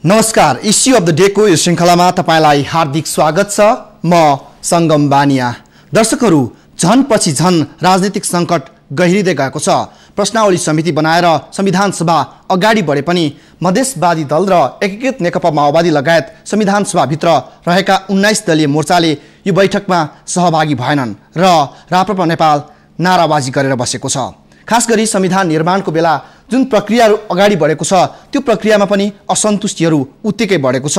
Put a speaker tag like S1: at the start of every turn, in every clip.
S1: नमस्कार, issue of the day को यो श्रृङ्खलामा तपाईलाई हार्दिक स्वागत छ। म संगम बानिया। दर्शकहरू, झन पछि झन राजनीतिक संकट गहिरिँदै गएको छ। प्रश्नावली समिति बनाएर संविधान सभा अगाडि बढे पनि मधेसवादी दल र एकीकृत नेकपा माओवादी लगायत संविधान सभाभित्र रहेका 19 दलीय मोर्चाले यो बैठकमा सहभागी भएनन् र राप्रपा नेपाल नाराबाजी गरेर बसेको छ। खास गरी संविधान निर्माणको बेला जुन प्रक्रियाहरू अगाडि बढेको छ त्यो प्रक्रियामा पनि असन्तुष्टिहरू उत्तिकै बढेको छ।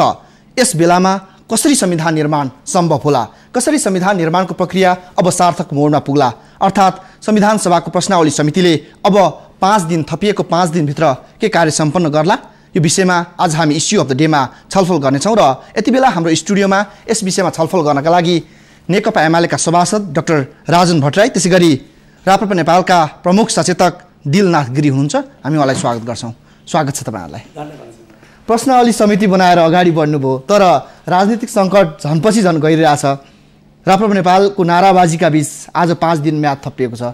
S1: यस बेलामा कसरी संविधान निर्माण सम्भव होला, कसरी संविधान निर्माणको प्रक्रिया अब सार्थक मोडमा पुग्ला, अर्थात् संविधान सभाको प्रश्नावली समितिले अब 5 दिन थपिएको 5 दिनभित्र के कार्य सम्पन्न गर्ला, यो विषयमा आज हामी इश्यू अफ द डेमा छलफल गर्नेछौँ। र यति बेला हाम्रो स्टुडियोमा यस विषयमा छलफल गर्नका लागि नेकपा एमालेका सभासद डाक्टर राजन भट्टराई, त्यसै गरी राप्रपा नेपालका प्रमुख सचेतक दिलनाथ गिरी हुनुहुन्छ। हामी उहाँलाई स्वागत गर्छौँ। स्वागत छ तपाईँहरूलाई। प्रश्नावली समिति बनाएर अगाडि बढ्नुभयो, तर राजनीतिक सङ्कट झनपछि झन गइरहेछ। राप्रपा नेपालको नाराबाजीका बीच आज 5 दिन म्याद थपिएको छ।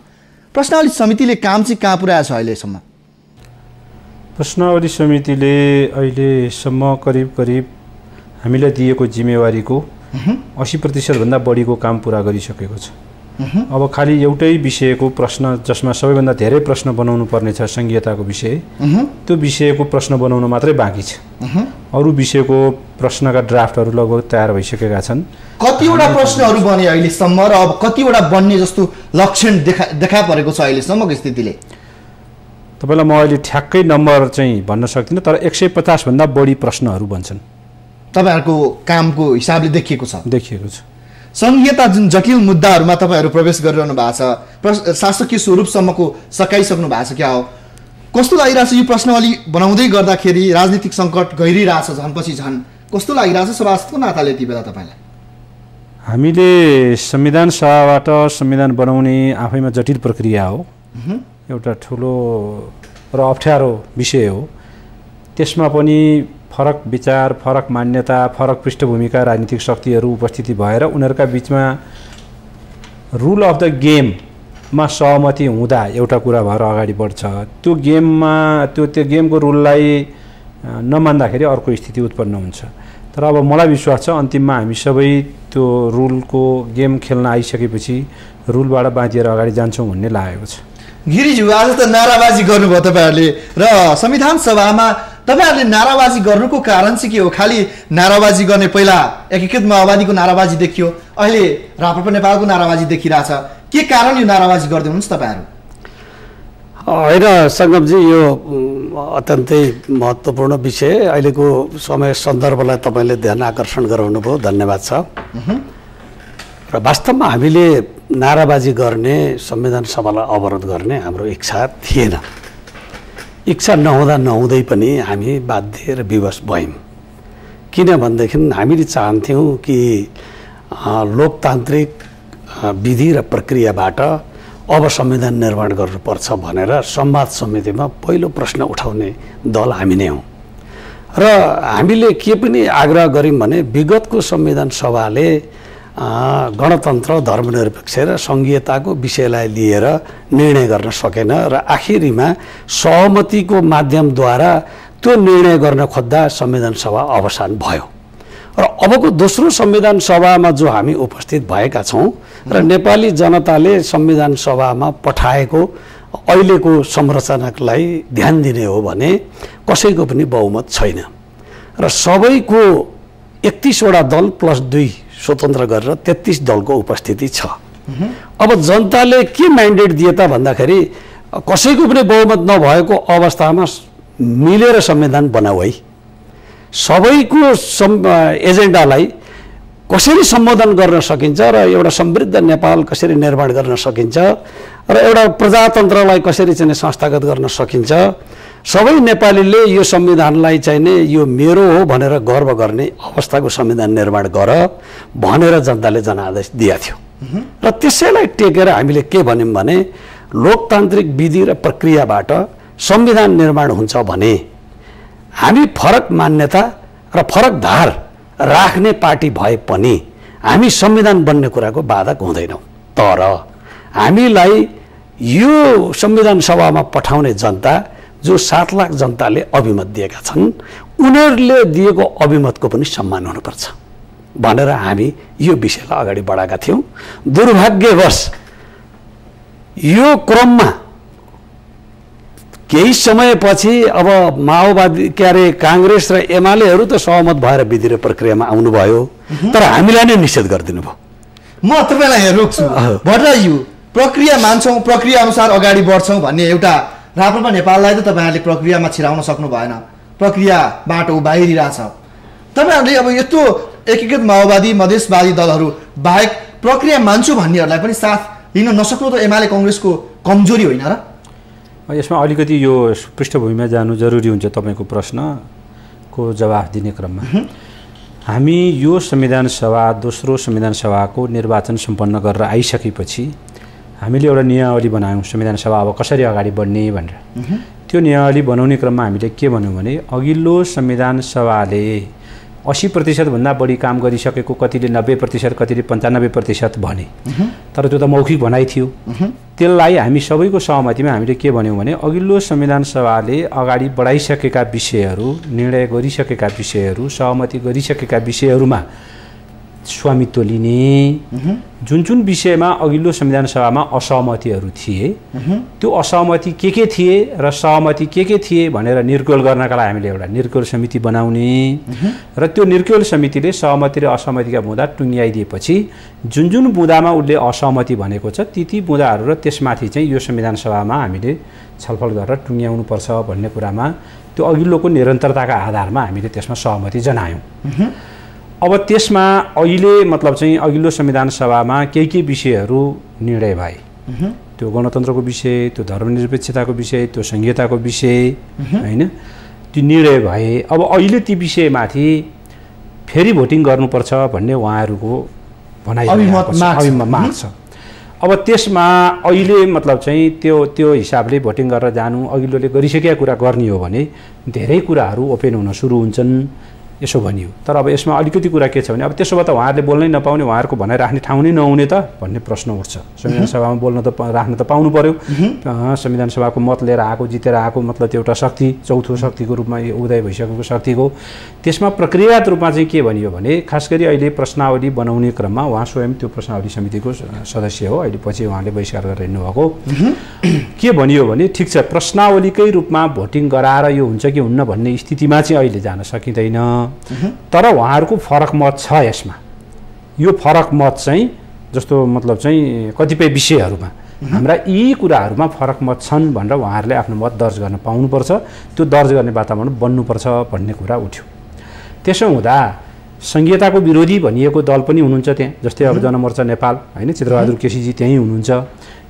S1: प्रश्नावली समितिले काम चाहिँ कहाँ पुर्याएको छ अहिलेसम्म?
S2: प्रश्नावली समितिले अहिलेसम्म करिब हामीलाई दिएको जिम्मेवारीको 80% भन्दा बढीको काम पुरा गरिसकेको छ। अब खाली एउटै विषयको प्रश्न, जसमा सबैभन्दा धेरै प्रश्न बनाउनु पर्ने छ संघीयताको विषय, त्यो विषयको प्रश्न बनाउनु मात्रै बाँकी छ। अरू विषयको प्रश्नका ड्राफ्टहरू लगभग तयार भइसकेका छन्।
S1: कतिवटा प्रश्नहरू बने अहिलेसम्म र अब कतिवटा बन्ने जस्तो लक्षण देखा परेको छ अहिलेसम्मको स्थितिले?
S2: तपाईँलाई म अहिले ठ्याक्कै नम्बर चाहिँ भन्न सक्दिनँ, तर 150 भन्दा बढी प्रश्नहरू बन्छन्।
S1: तपाईँहरूको कामको हिसाबले देखिएको छ?
S2: देखिएको छ।
S1: संघीयता जुन जटिल मुद्दाहरूमा तपाईँहरू प्रवेश गरिरहनु भएको छ, शासकीय स्वरूपसम्मको सकाइसक्नु भएको छ, क्या हो कस्तो लागिरहेछ यो प्रश्नावली बनाउँदै गर्दाखेरि? राजनीतिक सङ्कट गहिरिरहेछ झनपछि झन, कस्तो लागिरहेछ सभासदको नाताले यति बेला तपाईँलाई?
S2: हामीले संविधान सभाबाट संविधान बनाउने आफैमा जटिल प्रक्रिया हो, एउटा ठुलो र अप्ठ्यारो विषय हो। त्यसमा पनि फरक विचार, फरक मान्यता, फरक पृष्ठभूमिका राजनीतिक शक्तिहरू उपस्थिति भएर उनीहरूका बिचमा रुल अफ द गेममा सहमति हुँदा एउटा कुरा भएर अगाडि बढ्छ। त्यो गेमको रुललाई नमान्दाखेरि अर्को स्थिति उत्पन्न हुन्छ। तर अब मलाई विश्वास छ अन्तिममा हामी सबै त्यो रुलको गेम खेल्न आइसकेपछि रुलबाट बाँचिएर अगाडि जान्छौँ भन्ने लागेको छ।
S1: गिरिज्यू, आज त नाराबाजी गर्नुभयो तपाईँहरूले र संविधान सभामा तपाईँहरूले नाराबाजी गर्नुको कारण चाहिँ के हो? खालि नाराबाजी गर्ने, पहिला एकीकृत माओवादीको नाराबाजी देखियो, अहिले राप्रपा नेपालको नाराबाजी देखिरहेछ। के कारण यो नाराबाजी गर्दै हुनुहुन्छ तपाईँहरू?
S3: होइन सङ्गमजी, यो अत्यन्तै महत्त्वपूर्ण विषय, अहिलेको समय सन्दर्भलाई तपाईँले ध्यान आकर्षण गराउनुभयो, धन्यवाद छ। र वास्तवमा हामीले नाराबाजी गर्ने, संविधान सभालाई अवरोध गर्ने हाम्रो इच्छा थिएन। इच्छा नहुँदै पनि हामी बाध्य र विवश भयौँ। किनभनेदेखि हामीले चाहन्थ्यौँ कि लोकतान्त्रिक विधि र प्रक्रियाबाट अब संविधान निर्माण गर्नुपर्छ भनेर संवाद समितिमा पहिलो प्रश्न उठाउने दल हामी नै हौँ। र हामीले के पनि आग्रह गऱ्यौँ भने विगतको संविधान सभाले गणतन्त्र, धर्मनिरपेक्ष र सङ्घीयताको विषयलाई लिएर निर्णय गर्न सकेन र आखिरीमा सहमतिको माध्यमद्वारा त्यो निर्णय गर्न खोज्दा संविधान सभा अवसान भयो। र अबको दोस्रो संविधान सभामा जो हामी उपस्थित भएका छौँ र नेपाली जनताले संविधान सभामा पठाएको अहिलेको संरचनालाई ध्यान दिने हो भने कसैको पनि बहुमत छैन र सबैको 31वटा दल प्लस 2 स्वतन्त्र गरेर 33 दलको उपस्थिति छ। अब जनताले के म्यान्डेट दिए त भन्दाखेरि कसैको पनि बहुमत नभएको अवस्थामा मिलेर संविधान बनाऊ है, सबैको एजेन्डालाई कसरी सम्बोधन गर्न सकिन्छ र एउटा समृद्ध नेपाल कसरी निर्माण गर्न सकिन्छ र एउटा प्रजातन्त्रलाई कसरी चाहिँ संस्थागत गर्न सकिन्छ, सबै नेपालीले यो संविधानलाई चाहिने यो मेरो हो भनेर गर्व गर्ने अवस्थाको संविधान निर्माण गर भनेर जनताले जनादेश दिएको थियो। र त्यसैलाई टेकेर हामीले के भन्यौँ भने लोकतान्त्रिक विधि र प्रक्रियाबाट संविधान निर्माण हुन्छ भने हामी फरक मान्यता र फरक धार राख्ने पार्टी भए पनि हामी संविधान बन्ने कुराको बाधक हुँदैनौँ। तर हामीलाई यो संविधान सभामा पठाउने जनता जो 7 लाख जनताले अभिमत दिएका छन् उनीहरूले दिएको अभिमतको पनि सम्मान हुनुपर्छ भनेर हामी यो विषयलाई अगाडि बढाएका थियौँ। दुर्भाग्यवश यो क्रममा केही समयपछि अब माओवादी के अरे काङ्ग्रेस र एमालेहरू त सहमत भएर विधि र प्रक्रियामा आउनुभयो, तर हामीलाई नै निषेध गरिदिनु भयो।
S1: म तपाईँलाई रोक्छु। भट्टराज्यू, प्रक्रिया मान्छौँ, प्रक्रिया अनुसार अगाडि बढ्छौँ भन्ने एउटा राप्रपा नेपाललाई त तपाईँहरूले प्रक्रियामा छिराउन सक्नु भएन। प्रक्रिया बाटो बाहिरिरहेछ। तपाईँहरूले अब यत्रो एकीकृत माओवादी मधेसवादी दलहरू बाहेक प्रक्रिया मान्छु भन्नेहरूलाई पनि साथ लिन नसक्नु त एमाले कङ्ग्रेसको कमजोरी होइन र?
S2: यसमा अलिकति यो पृष्ठभूमिमा जानु जरुरी हुन्छ। तपाईँको प्रश्नको जवाफ दिने क्रममा हामी यो संविधान सभा दोस्रो संविधान सभाको निर्वाचन सम्पन्न गरेर आइसकेपछि हामीले एउटा नियमावली बनायौँ संविधान सभा अब कसरी अगाडि बढ्ने भनेर। त्यो नियमावली बनाउने क्रममा हामीले के भन्यौँ भने अघिल्लो संविधान सभाले 80% भन्दा बढी काम गरिसकेको, कतिले 90%, कतिले 95% भने, तर त्यो त मौखिक भनाइ थियो। त्यसलाई हामी सबैको सहमतिमा हामीले के भन्यौँ भने अघिल्लो संविधान सभाले अगाडि बढाइसकेका विषयहरू, निर्णय गरिसकेका विषयहरू, सहमति गरिसकेका विषयहरूमा स्वामित्व लिने, जुन जुन विषयमा अघिल्लो संविधान सभामा असहमतिहरू थिए त्यो असहमति के थिए र सहमति के थिए भनेर निर्क्युल गर्नका लागि हामीले एउटा निर्क्युल समिति बनाउने र त्यो निर्क्युल समितिले सहमति र असहमतिका बुँदा टुङ्ग्याइदिएपछि जुन जुन बुँदामा उसले असहमति भनेको छ ती बुँदाहरू र त्यसमाथि चाहिँ यो संविधान सभामा हामीले छलफल गरेर टुङ्ग्याउनुपर्छ भन्ने कुरामा त्यो अघिल्लोको निरन्तरताका आधारमा हामीले त्यसमा सहमति जनायौँ। अब त्यसमा अहिले मतलब चाहिँ अघिल्लो संविधान सभामा केही विषयहरू निर्णय भए। त्यो गणतन्त्रको विषय, त्यो धर्मनिरपेक्षताको विषय, त्यो संहिताको विषय हैन, त्यो निर्णय भए। अब अहिले ती विषयमाथि फेरि भोटिङ गर्नुपर्छ भन्ने उहाँहरूको भनाइ माग छ। अब त्यसमा अहिले मतलब चाहिँ त्यो हिसाबले भोटिङ गरेर जानु, अघिल्लोले गरिसकेका कुरा गर्ने हो भने धेरै कुराहरू ओपन हुन सुरु हुन्छन् यसो भनियो। तर अब यसमा अलिकति कुरा के छ भने अब त्यसो भए त उहाँहरूले बोल्नै नपाउने, उहाँहरूको भनाइ राख्ने ठाउँ नै नहुने त भन्ने प्रश्न उठ्छ। संविधान सभामा बोल्न त राख्न त पाउनु पर्यो। संविधान सभाको मत लिएर आएको, जितेर आएको, मतलब त्यो एउटा शक्ति, चौथो शक्तिको रूपमा उदय भइसकेको शक्तिको। त्यसमा प्रक्रियागत रूपमा चाहिँ के भनियो भने खास गरी अहिले प्रश्नावली बनाउने क्रममा उहाँ स्वयं त्यो प्रश्नावली समितिको सदस्य हो, अहिले पछि उहाँले बहिष्कार गरेर हिँड्नुभएको। के भनियो भने ठिक छ प्रश्नावलीकै रूपमा भोटिङ गराएर यो हुन्छ कि हुन्न भन्ने स्थितिमा चाहिँ अहिले जान सकिँदैन। तर उहाँहरूको फरक मत छ यसमा। यो फरक मत चाहिँ जस्तो मतलब चाहिँ कतिपय विषयहरूमा हाम्रा यी कुराहरूमा फरक मत छन् भनेर उहाँहरूले आफ्नो मत दर्ज गर्न पाउनुपर्छ, त्यो दर्ज गर्ने वातावरण बन्नुपर्छ भन्ने कुरा उठ्यो। त्यसो हुँदा संहिताको विरोधी भनिएको दल पनि हुनुहुन्छ त्यहाँ, जस्तै अब जनमोर्चा नेपाल हैन, चित्रबहादुर केसीजी त्यहीँ हुनुहुन्छ।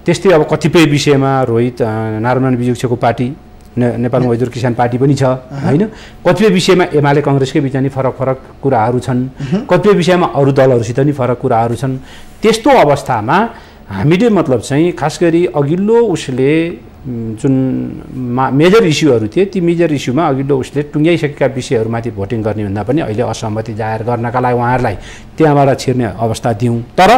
S2: त्यस्तै अब कतिपय विषयमा रोहित नारायण विजुक्षको पार्टी, नेपाल मजदुर किसान पार्टी पनि छ हैन। कतिपय विषयमा एमाले कङ्ग्रेसकै बिचमा नि फरक कुराहरू छन्, कतिपय विषयमा अरू दलहरूसित नि फरक कुराहरू छन्। त्यस्तो अवस्थामा हामीले मतलब चाहिँ खास गरी अघिल्लो उसले जुन मेजर इस्युहरू थिए ती मेजर इस्युमा अघिल्लो उसले टुङ्ग्याइसकेका विषयहरूमाथि भोटिङ गर्ने भन्दा पनि अहिले असहमति जाहेर गर्नका लागि उहाँहरूलाई त्यहाँबाट छिर्ने अवस्था दिउँ। तर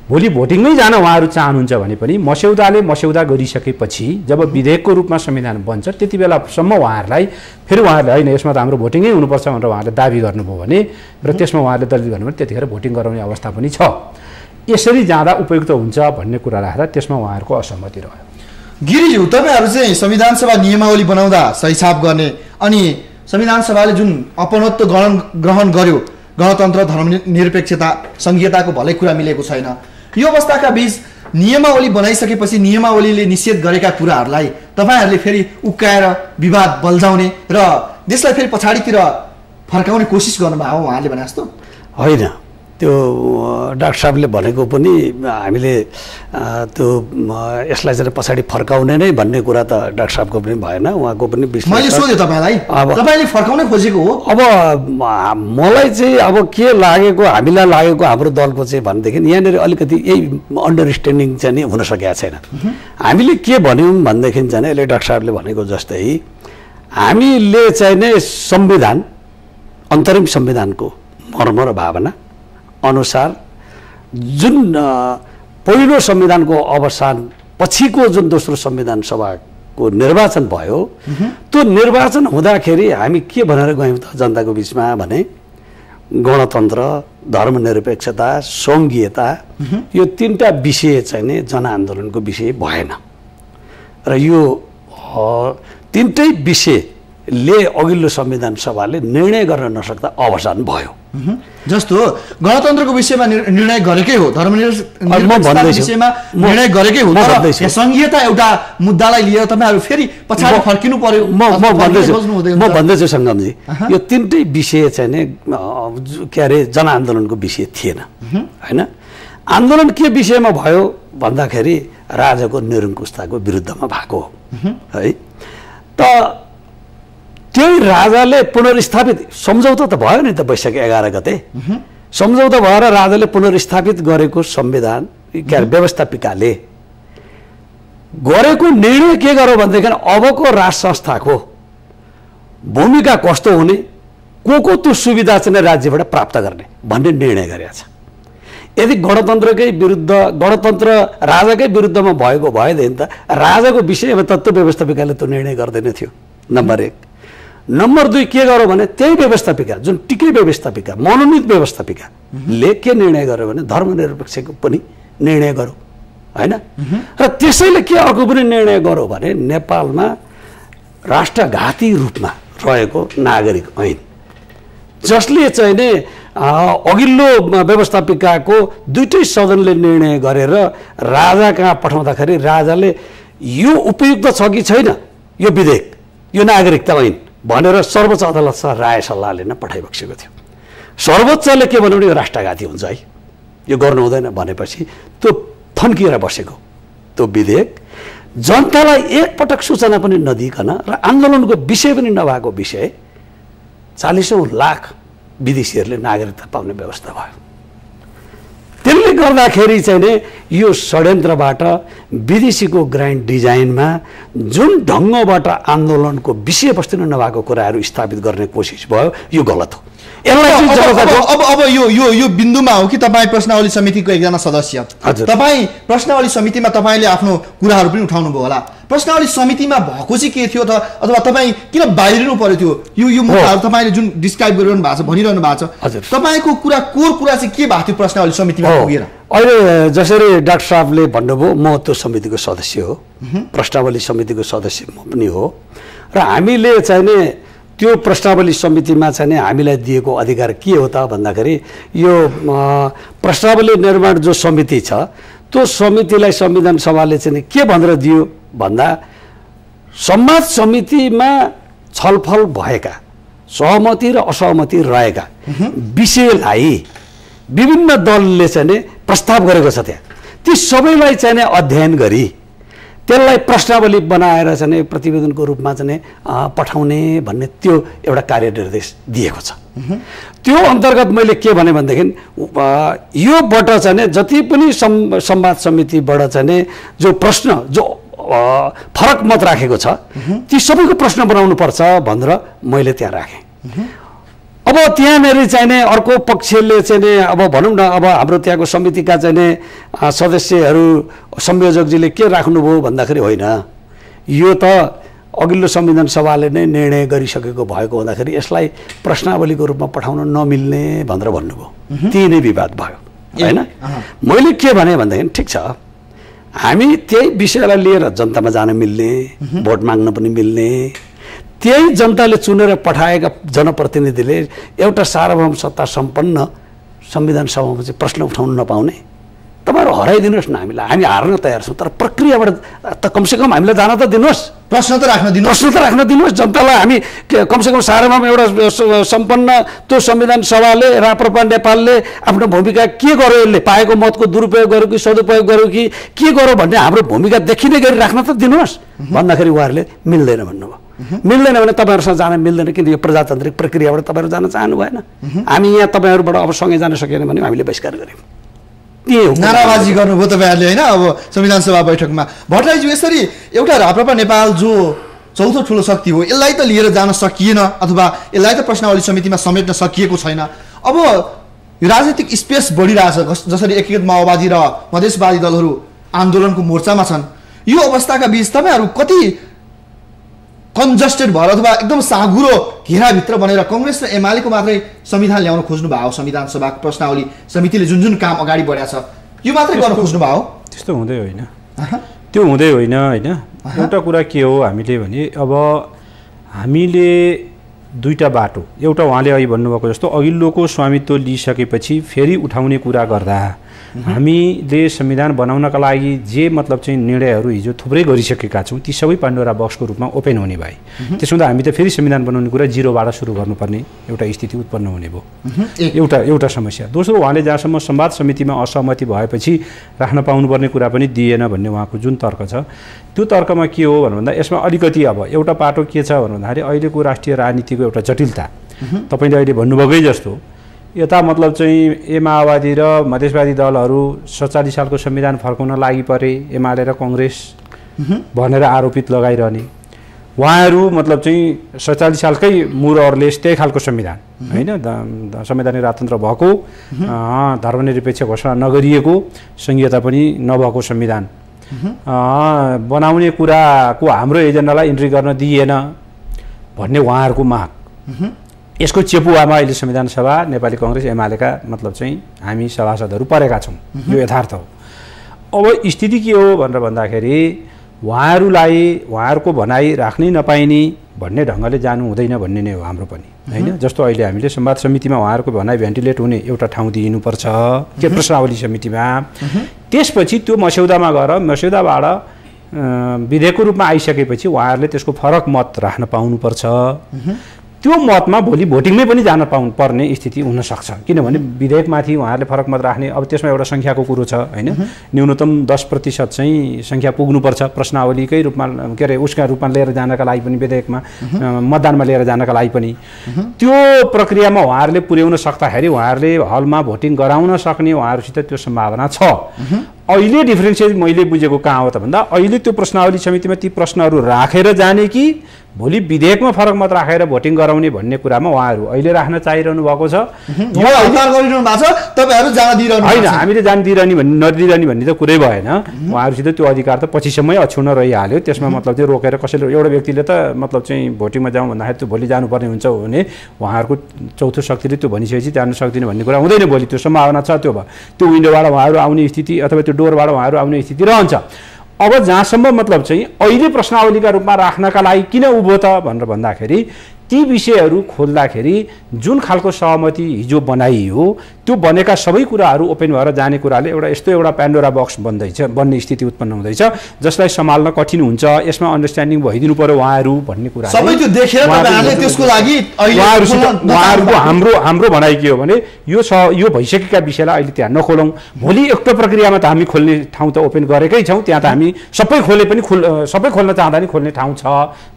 S2: भोलि भोटिङमै जान उहाँहरू चाहनुहुन्छ भने पनि मस्यौदा गरिसकेपछि जब विधेयकको रूपमा संविधान बन्छ त्यति बेलासम्म उहाँहरूलाई फेरि उहाँहरूले होइन यसमा त हाम्रो भोटिङै हुनुपर्छ भनेर उहाँहरूले दाबी गर्नुभयो भने र त्यसमा उहाँहरूले दलित गर्नुभयो भने त्यतिखेर भोटिङ गराउने अवस्था पनि छ। यसरी जाँदा उपयुक्त हुन्छ भन्ने कुरा राखेर त्यसमा उहाँहरूको असहमति रह्यो।
S1: गिरिज्यू, तपाईँहरू चाहिँ संविधान सभा नियमावली बनाउँदा सहीछाप गर्ने अनि संविधान सभाले जुन अपनत्व ग्रहण गर्यो, गणतन्त्र धर्मनिरपेक्षता संहिताको भलै कुरा मिलेको छैन, यो अवस्थाका बीच नियमावली बनाइसकेपछि नियमावलीले निषेध गरेका कुराहरूलाई तपाईँहरूले फेरि उक्काएर विवाद बल्झाउने र देशलाई फेरि पछाडितिर फर्काउने कोसिस गर्नुभयो उहाँले भने जस्तो
S3: होइन। त्यो डाक्टर साहबले भनेको पनि हामीले त्यो यसलाई चाहिँ पछाडि फर्काउने नै भन्ने कुरा त डाक्टर साहबको पनि भएन, उहाँको पनि विश्लेषण।
S1: मैले सोधेँ तपाईँलाई, तपाईँले फर्काउनै खोजेको हो।
S3: अब मलाई चाहिँ अब के लागेको, हामीलाई लागेको हाम्रो दलको चाहिँ भनेदेखि यहाँनिर अलिकति यही अन्डरस्ट्यान्डिङ चाहिँ हुन सकेको छैन। हामीले के भन्यौँ भनेदेखि चाहिँ अहिले डाक्टर साहबले भनेको जस्तै हामीले चाहिँ नै संविधान अन्तरिम संविधानको मर्म र भावना अनुसार जुन पहिलो संविधानको अवसान पछिको जुन दोस्रो संविधान सभा को निर्वाचन भयो त्यो निर्वाचन हुँदाखेरि हामी के भनेर गयौँ त जनताको बिचमा भने गणतन्त्र धर्मनिरपेक्षता सङ्घीयता यो तीनटा विषय चाहिँ नि जनआन्दोलनको विषय भएन र यो तीनटै विषयले अघिल्लो संविधान सभाले निर्णय गर्न नसक्दा अवसान भयो
S1: जस्तो गणतन्त्रको विषयमा निर्णय गरेकै हो धर्मनिरपेक्षताको विषयमा निर्णय गरेकै हो तर सङ्घीयता एउटा मुद्दालाई लिएर तपाईहरु फेरि पछाडि फर्किनु पर्यो
S3: म भन्दैछु सङ्गमजी यो तीनटै विषय चाहिँ नि के अरे जनआन्दोलनको विषय थिएन हैन आन्दोलन के विषयमा भयो भन्दाखेरि राजाको निरङ्कुशताको विरुद्धमा भएको हो है त त्यही राजाले पुनर्स्थापित सम्झौता त भयो नि त वैशाख 11 गते सम्झौता भएर राजाले पुनर्स्थापित गरेको संविधान व्यवस्थापिकाले गरेको निर्णय के गर्यो भनेदेखि अबको राज संस्थाको भूमिका कस्तो हुने को त्यो सुविधा चाहिँ राज्यबाट प्राप्त गर्ने भन्ने निर्णय गरेको छ यदि गणतन्त्रकै विरुद्ध गणतन्त्र राजाकै विरुद्धमा भएको भएदेखि त राजाको विषयमा तत्त्व व्यवस्थापिकाले त्यो निर्णय गर्दैन थियो नम्बर 1 नम्बर 2 के गर्यो भने त्यही व्यवस्थापिका जुन टिकै व्यवस्थापिका मनोनीत व्यवस्थापिकाले के निर्णय गर्यो भने धर्मनिरपेक्षको पनि निर्णय गर्यो हैन र त्यसैले के अर्को पनि निर्णय गर्यो भने नेपालमा राष्ट्रघाती रूपमा रहेको नागरिक ऐन जसले चाहिँ नि अघिल्लो व्यवस्थापिकाको दुईटै सदनले निर्णय गरेर राजा कहाँ पठाउँदाखेरि राजाले यो उपयुक्त छ कि छैन यो विधेयक यो नागरिकता ऐन भनेर सर्वोच्च अदालतसँग राय सल्लाह लिन पठाइबक्सेको थियो सर्वोच्चले के भन्यो भने यो राष्ट्रघाती हुन्छ है यो गर्नु हुँदैन भनेपछि त्यो थन्किएर बसेको त्यो विधेयक जनतालाई एकपटक सूचना पनि नदिइकन र आन्दोलनको विषय पनि नभएको विषय 40औं लाख विदेशीहरूले नागरिकता पाउने व्यवस्था भयो त्यसले गर्दाखेरि चाहिँ नि यो षड्यन्त्रबाट विदेशीको ग्रान्ड डिजाइनमा जुन ढङ्गबाट आन्दोलनको विषयवस्तु नभएको कुराहरू स्थापित गर्ने कोसिस भयो यो गलत हो
S1: अब यो बिन्दुमा हो कि तपाईँ प्रश्नावली समितिको एकजना सदस्य तपाईँ प्रश्नावली समितिमा तपाईँले आफ्नो कुराहरू पनि उठाउनु भयो होला प्रश्नावली समितिमा भएको चाहिँ के थियो अथवा तपाईँ किन बाहिरिनु पर्यो थियो यो मुद्दाहरू तपाईँले जुन डिस्क्राइब गरिरहनु भएको छ भनिरहनु भएको छ तपाईँको कोर कुरा चाहिँ के भएको थियो प्रश्नावली समितिमा पुगेर
S3: अहिले जसरी डाक्टर साहबले भन्नुभयो म त्यो समितिको सदस्य हो प्रश्नावली समितिको सदस्य म पनि हो र हामीले चाहिँ नि त्यो प्रश्नावली समितिमा चाहिँ नि हामीलाई दिएको अधिकार के हो त भन्दाखेरि यो प्रश्नावली निर्माण जो समिति छ त्यो समितिलाई संविधान सभाले चाहिँ के भनेर दियो भन्दा संवाद समितिमा छलफल भएका सहमति र असहमति रहेका विषयलाई विभिन्न दलले चाहिँ नि प्रस्ताव गरेको छ त्यहाँ ती सबैलाई चाहिँ नि अध्ययन गरी त्यसलाई प्रश्नावली बनाएर चाहिँ प्रतिवेदनको रूपमा चाहिँ पठाउने भन्ने त्यो एउटा कार्यनिर्देश दिएको छ त्यो अन्तर्गत मैले के भने भनेदेखि योबाट चाहिँ जति पनि संवाद समितिबाट चाहिँ जो प्रश्न जो फरक मत राखेको छ ती सबैको प्रश्न बनाउनु पर्छ भनेर मैले त्यहाँ राखेँ अब त्यहाँनेरि चाहिँ अर्को पक्षले चाहिँ अब भनौँ न अब हाम्रो त्यहाँको समितिका चाहिँ सदस्यहरू संयोजकजीले के राख्नुभयो भन्दाखेरि होइन यो त अघिल्लो संविधान सभाले नै निर्णय गरिसकेको भएको हुँदाखेरि यसलाई प्रश्नावलीको रूपमा पठाउन नमिल्ने भनेर भन्नुभयो त्यही नै विवाद भयो होइन मैले के भने भनेदेखि ठिक छ हामी त्यही विषयलाई लिएर जनतामा जान मिल्ने भोट माग्न पनि मिल्ने त्यही जनताले चुनेर पठाएका जनप्रतिनिधिले एउटा सार्वभौम सत्ता सम्पन्न संविधान सभामा चाहिँ प्रश्न उठाउन नपाउने तपाईहरु हराइदिनुहोस् न हामीलाई हामी हार्न तयार छौँ तर प्रक्रियाबाट त कमसेकम हामीलाई जान त दिनुहोस्
S1: प्रश्न त राख्न दिनुहोस्
S3: जनतालाई हामी कमसेकम सार्वभौम एउटा सम्पन्न त्यो संविधान सभाले राप्रपा नेपालले आफ्नो भूमिका के गर्यो यसले पाएको मतको दुरुपयोग गर्यो कि सदुपयोग गर्यो कि के गर्यो भन्ने हाम्रो भूमिका देखिने गरी राख्न त दिनुहोस् भन्दाखेरि उहाँहरूले मिल्दैन भन्नुभयो मिल्दैन भने तपाईहरुसँग जान मिल्दैन किन यो प्रजातान्त्रिक प्रक्रियाबाट तपाईहरु जान चाहनु भएन हामी यहाँ तपाईहरुबाट अब सँगै जान सकेन भने हामीले बहिष्कार गर्यौं
S1: नाराबाजी गर्नुभयो तपाईहरुले हैन अब संविधान सभा बैठकमा भट्टराईजी यसरी एउटा राप्रपा नेपाल जो चौथो ठुलो शक्ति हो यसलाई त लिएर जान सकिएन अथवा यसलाई त प्रश्नावली समितिमा समेट्न सकिएको छैन अब राजनीतिक स्पेस बढिरहेछ जसरी एकीकृत माओवादी र मधेसवादी दलहरू आन्दोलनको मोर्चामा छन् यो अवस्थाका बीच तपाईहरु कति कन्जस्टेड भएर अथवा एकदम साँघुरो घेराभित्र बनेर कङ्ग्रेस र एमालेको मात्रै संविधान ल्याउन खोज्नु भयो संविधान सभाको प्रश्नावली समितिले जुन जुन काम अगाडि बढाएको छ यो मात्रै गर्न खोज्नु भयो
S2: त्यस्तो हुँदै होइन त्यो हुँदै होइन होइन एउटा कुरा के हो हामीले भने अब हामीले दुईटा बाटो एउटा उहाँले अघि भन्नुभएको जस्तो अघिल्लोको स्वामित्व लिइसकेपछि फेरि उठाउने कुरा गर्दा हामीले संविधान बनाउनका लागि जे मतलब चाहिँ निर्णयहरू हिजो थुप्रै गरिसकेका छौँ ती सबै पाण्डोरा बक्सको रूपमा ओपन हुने भए त्यसो हुँदा हामी त फेरि संविधान बनाउने कुरा जिरोबाट सुरु गर्नुपर्ने एउटा स्थिति उत्पन्न हुने भयो एउटा समस्या दोस्रो उहाँले जहाँसम्म संवाद समितिमा असहमति भएपछि राख्न पाउनुपर्ने कुरा पनि दिएन भन्ने उहाँको जुन तर्क छ त्यो तर्कमा के हो भन्दा यसमा अलिकति अब एउटा पाटो के छ भन्दाखेरि अहिलेको राष्ट्रिय राजनीतिको एउटा जटिलता तपाईँले अहिले भन्नुभएकै जस्तो यता मतलब चाहिँ माओवादी र मधेसवादी दलहरू 47 सालको संविधान फर्काउन लागि परे एमाले र कङ्ग्रेस भनेर आरोपित लगाइरहने उहाँहरू मतलब चाहिँ 47 सालकै मुरहरूले त्यही खालको संविधान होइन संवैधानिक राजतन्त्र भएको धर्मनिरपेक्ष घोषणा नगरिएको संघीयता पनि नभएको संविधान बनाउने कुराको हाम्रो एजेन्डालाई इन्ट्री गर्न दिएन भन्ने उहाँहरूको माग यसको चेपुवामा अहिले संविधान सभा नेपाली कङ्ग्रेस एमालेका मतलब चाहिँ हामी सभासदहरू परेका छौँ यो यथार्थ हो अब स्थिति के हो भनेर भन्दाखेरि उहाँहरूको भनाइ राख्नै नपाइने भन्ने ढङ्गले जानु हुँदैन भन्ने नै हो हाम्रो पनि होइन जस्तो अहिले हामीले संवाद समितिमा उहाँहरूको भनाइ भेन्टिलेट हुने एउटा ठाउँ दिनुपर्छ के प्रश्नावली समितिमा त्यसपछि त्यो मस्यौदामा गएर मस्यौदाबाट विधेयकको रूपमा आइसकेपछि उहाँहरूले त्यसको फरक मत राख्न पाउनुपर्छ त्यो मतमा भोलि भोटिङमै पनि जान पर्ने स्थिति हुनसक्छ किनभने विधेयकमाथि उहाँहरूले फरक मत राख्ने अब त्यसमा एउटा सङ्ख्याको कुरो छ होइन न्यूनतम 10% चाहिँ सङ्ख्या पुग्नुपर्छ प्रश्नावलीकै रूपमा के अरे उसका रूपमा लिएर जानका लागि पनि विधेयकमा मतदानमा लिएर जानका लागि पनि त्यो प्रक्रियामा उहाँहरूले पुर्याउन सक्दाखेरि उहाँहरूले हलमा भोटिङ गराउन सक्ने उहाँहरूसित त्यो सम्भावना छ अहिले डिफरेन्सिएट मैले बुझेको कहाँ हो त भन्दा अहिले त्यो प्रश्नावली समितिमा ती प्रश्नहरू राखेर जाने कि भोलि विधेयकमा फरक मत राखेर भोटिङ गराउने भन्ने कुरामा उहाँहरू अहिले राख्न चाहिरहनु भएको छ होइन हामीले जान दिइरहने भन्ने नदिइरहने भन्ने त कुरै भएन उहाँहरूसित त्यो अधिकार त पछिसम्मै अछ्याउन रहिहाल्यो त्यसमा मतलब चाहिँ रोकेर कसैले एउटा व्यक्तिले त मतलब चाहिँ भोटिङमा जाउँ भन्दाखेरि त्यो भोलि जानुपर्ने हुन्छ भने उहाँहरूको चौथो शक्तिले त्यो भनिसकेपछि जान सक्दिन भन्ने कुरा हुँदैन भोलि त्यो सम्भावना छ त्यो भयो त्यो विन्डोबाट उहाँहरू आउने स्थिति अथवा त्यो डोरबाट उहाँहरू आउने स्थिति रहन्छ अब जहाँसम्म मतलब चाहिँ अहिले प्रश्नावलीका रूपमा राख्नका लागि किन उभो त भनेर भन्दाखेरि ती विषयहरू खोल्दाखेरि जुन खालको सहमति हिजो बनाइयो त्यो बनेका सबै कुराहरू ओपन भएर जाने कुराले एउटा प्यान्डोरा बक्स बन्ने स्थिति उत्पन्न हुँदैछ जसलाई सम्हाल्न कठिन हुन्छ यसमा अन्डरस्ट्यान्डिङ भइदिनु पर्यो उहाँहरू भन्ने कुरा
S1: सबै त्यो देखेर तपाईहरुले त्यसको लागि
S2: हाम्रो हाम्रो भनाइ के हो भने यो भइसकेका विषयलाई अहिले त्यहाँ नखोलौँ भोलि एउटा प्रक्रियामा त हामी खोल्ने ठाउँ त ओपन गरेकै छौँ त्यहाँ त हामी सबै खोल्न चाहँदा नि खोल्ने ठाउँ छ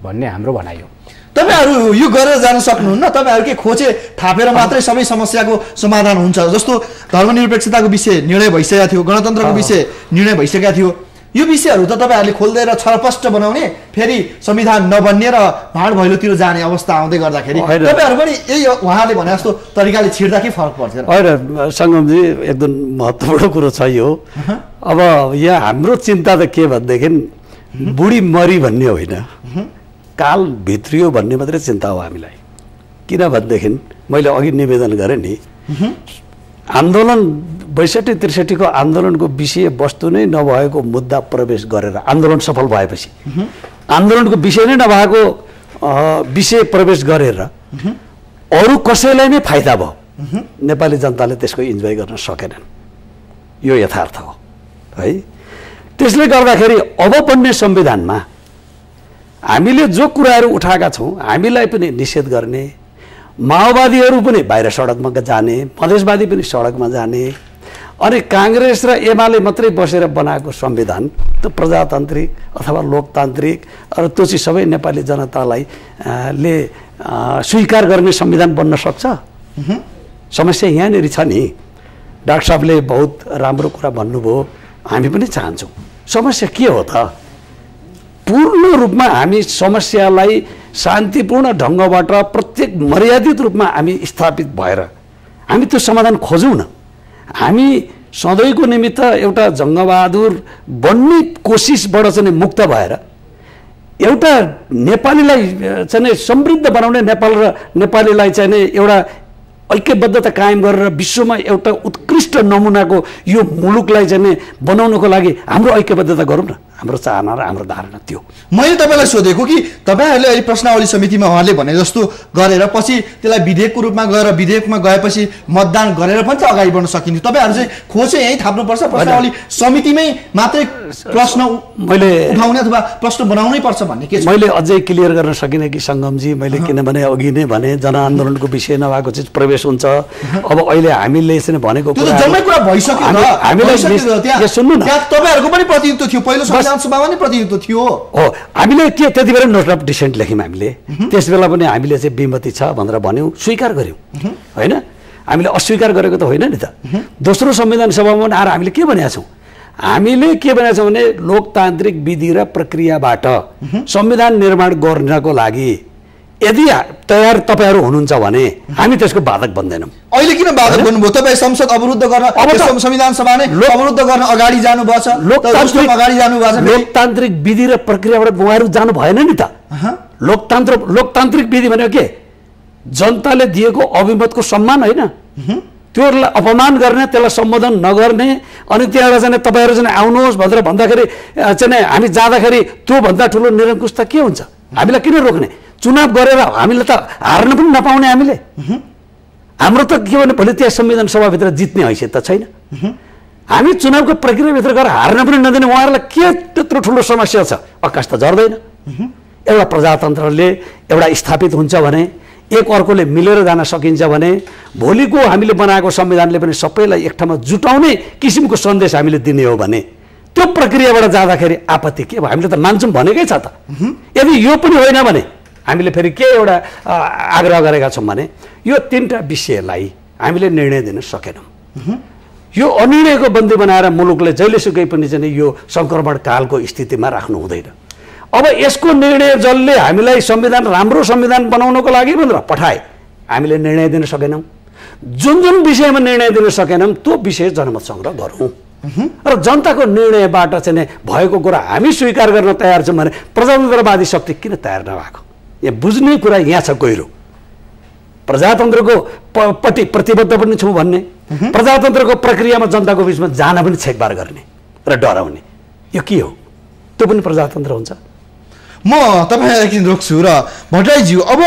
S2: भन्ने हाम्रो भनाइ हो
S1: तपाईहरु यो गरेर जान सक्नुहुन्न तपाईहरु के खोजे थापेर मात्रै सबै समस्याको समाधान हुन्छ जस्तो धर्मनिरपेक्षताको विषय निर्णय भइसकेको थियो गणतन्त्रको विषय निर्णय भइसकेको थियो यो विषयहरू त तपाईहरुले खोल्दै र छरपष्ट बनाउने फेरि संविधान नबन्ने र भाड भैलोतिर जाने अवस्था आउँदै गर्दाखेरि तपाईहरु पनि यही उहाँले भने जस्तो तरिकाले छिर्दा के फरक पर्छ
S3: हैन संगमजी एकदम महत्त्वपूर्ण कुरो छ यो अब यहाँ हाम्रो चिन्ता त के भन्देखि बुढी मरी भन्ने होइन काल भित्रियो भन्ने मात्रै चिन्ता हो हामीलाई किन भन्देखि मैले अघि निवेदन गरेँ नि आन्दोलन 62-63 को आन्दोलनको विषय वस्तु नै नभएको मुद्दा प्रवेश गरेर आन्दोलन सफल भएपछि आन्दोलनको विषय नै नभएको विषय प्रवेश गरेर अरू कसैलाई नै फाइदा भयो नेपाली जनताले त्यसको इन्जोय गर्न सकेनन् यो यथार्थ हो है त्यसले गर्दाखेरि अब बन्ने संविधानमा हामीले जो कुराहरू उठाएका छौँ हामीलाई पनि निषेध गर्ने माओवादीहरू पनि बाहिर सडकमा जाने मधेसवादी पनि सडकमा जाने अनि काङ्ग्रेस र एमाले मात्रै बसेर बनाएको संविधान त्यो प्रजातान्त्रिक अथवा लोकतान्त्रिक र त्यो चाहिँ सबै नेपाली जनतालाई ले स्वीकार गर्ने संविधान बन्न सक्छ समस्या यहाँनिर छ नि डाक्टर साहबले बहुत राम्रो कुरा भन्नुभयो हामी पनि चाहन्छौँ समस्या के हो त पूर्ण रूपमा हामी समस्यालाई शान्तिपूर्ण ढङ्गबाट प्रत्येक मर्यादित रूपमा हामी स्थापित भएर हामी त्यो समाधान खोजौँ न हामी सधैँको निमित्त एउटा जङ्गबहादुर बन्ने कोसिसबाट चाहिँ मुक्त भएर एउटा नेपालीलाई चाहिँ समृद्ध बनाउने नेपाल र नेपालीलाई चाहिँ एउटा ऐक्यबद्धता कायम गरेर विश्वमा एउटा उत्कृष्ट नमुनाको यो मुलुकलाई चाहिँ बनाउनको लागि हाम्रो ऐक्यबद्धता गरौँ न, हाम्रो चाहना र हाम्रो धारणा त्यो।
S1: मैले तपाईँलाई सोधेको कि तपाईँहरूले अहिले प्रश्नावली समितिमा उहाँले भने जस्तो गरेर पछि त्यसलाई विधेयकको रूपमा गएर विधेयकमा गएपछि मतदान गरेर पनि त अगाडि बढ्न सकिन्छ। तपाईँहरू चाहिँ खोज चाहिँ यहीँ थाप्नुपर्छ, प्रश्नावली समितिमै मात्रै प्रश्न मैले उठाउने अथवा प्रश्न बनाउनै पर्छ भन्ने के छ?
S3: मैले अझै क्लियर गर्न सकिनँ कि सङ्गमजी, मैले किनभने अघि नै भने जनआन्दोलनको विषय नभएको चिज प्रवेश हुन्छ। अब अहिले हामीले चाहिँ भनेको
S1: जम्मै कुरा भइसक्यो,
S3: हामीलाई सुन्नु न,
S1: तपाईँहरूको पनि प्रतिनिधित्व थियो, पहिलो संविधानसभामा नै प्रतिनिधित्व थियो
S3: हो। हामीले के त्यति बेला नोट अफ डिसेन्ट लेख्यौँ हामीले, त्यस बेला पनि हामीले चाहिँ विमति छ भनेर भन्यौँ, स्वीकार गऱ्यौँ होइन, हामीले अस्वीकार गरेको त होइन नि त। दोस्रो संविधान सभामा पनि आएर हामीले के भनेका छौँ, हामीले के भनेका छौँ भने लोकतान्त्रिक विधि र प्रक्रियाबाट संविधान निर्माण गर्नको लागि यदि तयार तपाईँहरू हुनुहुन्छ भने हामी त्यसको बाधक बन्दैनौँ।
S1: अहिले किन बाधक बन्नुभयो? तपाईँ संसद अवरुद्ध गर्न, संविधान सभा नै अवरुद्ध गर्न अगाडि जानुभएको छ, अगाडि जानुभएको छ।
S3: लोकतान्त्रिक विधि र प्रक्रियाबाट उहाँहरू जानु भएन नि त। लोकतान्त्रिक विधि भनेको के? जनताले दिएको अभिमतको सम्मान होइन, त्योलाई अपमान गर्ने, त्यसलाई सम्बोधन नगर्ने, अनि त्यहाँबाट चाहिँ तपाईँहरू चाहिँ आउनुहोस् भनेर भन्दाखेरि चाहिँ हामी जाँदाखेरि त्योभन्दा ठुलो निरङ्कुशता के हुन्छ? हामीलाई किन रोक्ने? चुनाव गरेर हामीले त हार्न पनि नपाउने, हामीले हाम्रो त के भने भोलि त्यहाँ संविधान सभाभित्र जित्ने हैसियत त छैन। हामी चुनावको प्रक्रियाभित्र गएर हार्न पनि नदिने, उहाँहरूलाई के त्यत्रो ठुलो समस्या छ? आकाश त झर्दैन। एउटा प्रजातन्त्रले एउटा स्थापित हुन्छ भने, एक अर्कोले मिलेर जान सकिन्छ भने, भोलिको हामीले बनाएको संविधानले पनि सबैलाई एक ठाउँमा जुटाउने किसिमको सन्देश हामीले दिने हो भने त्यो प्रक्रियाबाट जाँदाखेरि आपत्ति के भयो? हामीले त मान्छौँ भनेकै छ त। यदि यो पनि होइन भने हामीले फेरि के एउटा आग्रह गरेका छौँ भने यो तीनटा विषयलाई हामीले निर्णय दिन सकेनौँ। यो अनिर्णयको बन्दी बनाएर मुलुकले जहिलेसुकै पनि चाहिँ यो सङ्क्रमण कालको स्थितिमा राख्नु हुँदैन। अब यसको निर्णय जसले हामीलाई संविधान राम्रो संविधान बनाउनको लागि भनेर पठाए, हामीले निर्णय दिन सकेनौँ। जुन जुन विषयमा निर्णय दिन सकेनौँ त्यो विषय जनमत सङ्ग्रह गरौँ र जनताको निर्णयबाट चाहिँ भएको कुरा हामी स्वीकार गर्न तयार छौँ भने प्रजातन्त्रवादी शक्ति किन तयार नभएको? यहाँ बुझ्ने कुरा यहाँ छ गहिरो। प्रजातन्त्रको पट्टि प्रतिबद्ध पनि छौँ भन्ने, प्रजातन्त्रको प्रक्रियामा जनताको बिचमा जान पनि छेकबार गर्ने र डराउने, यो के हो? त्यो पनि प्रजातन्त्र हुन्छ?
S1: म तपाईँलाई एकछिन रोक्छु र भट्टराईज्यू, अब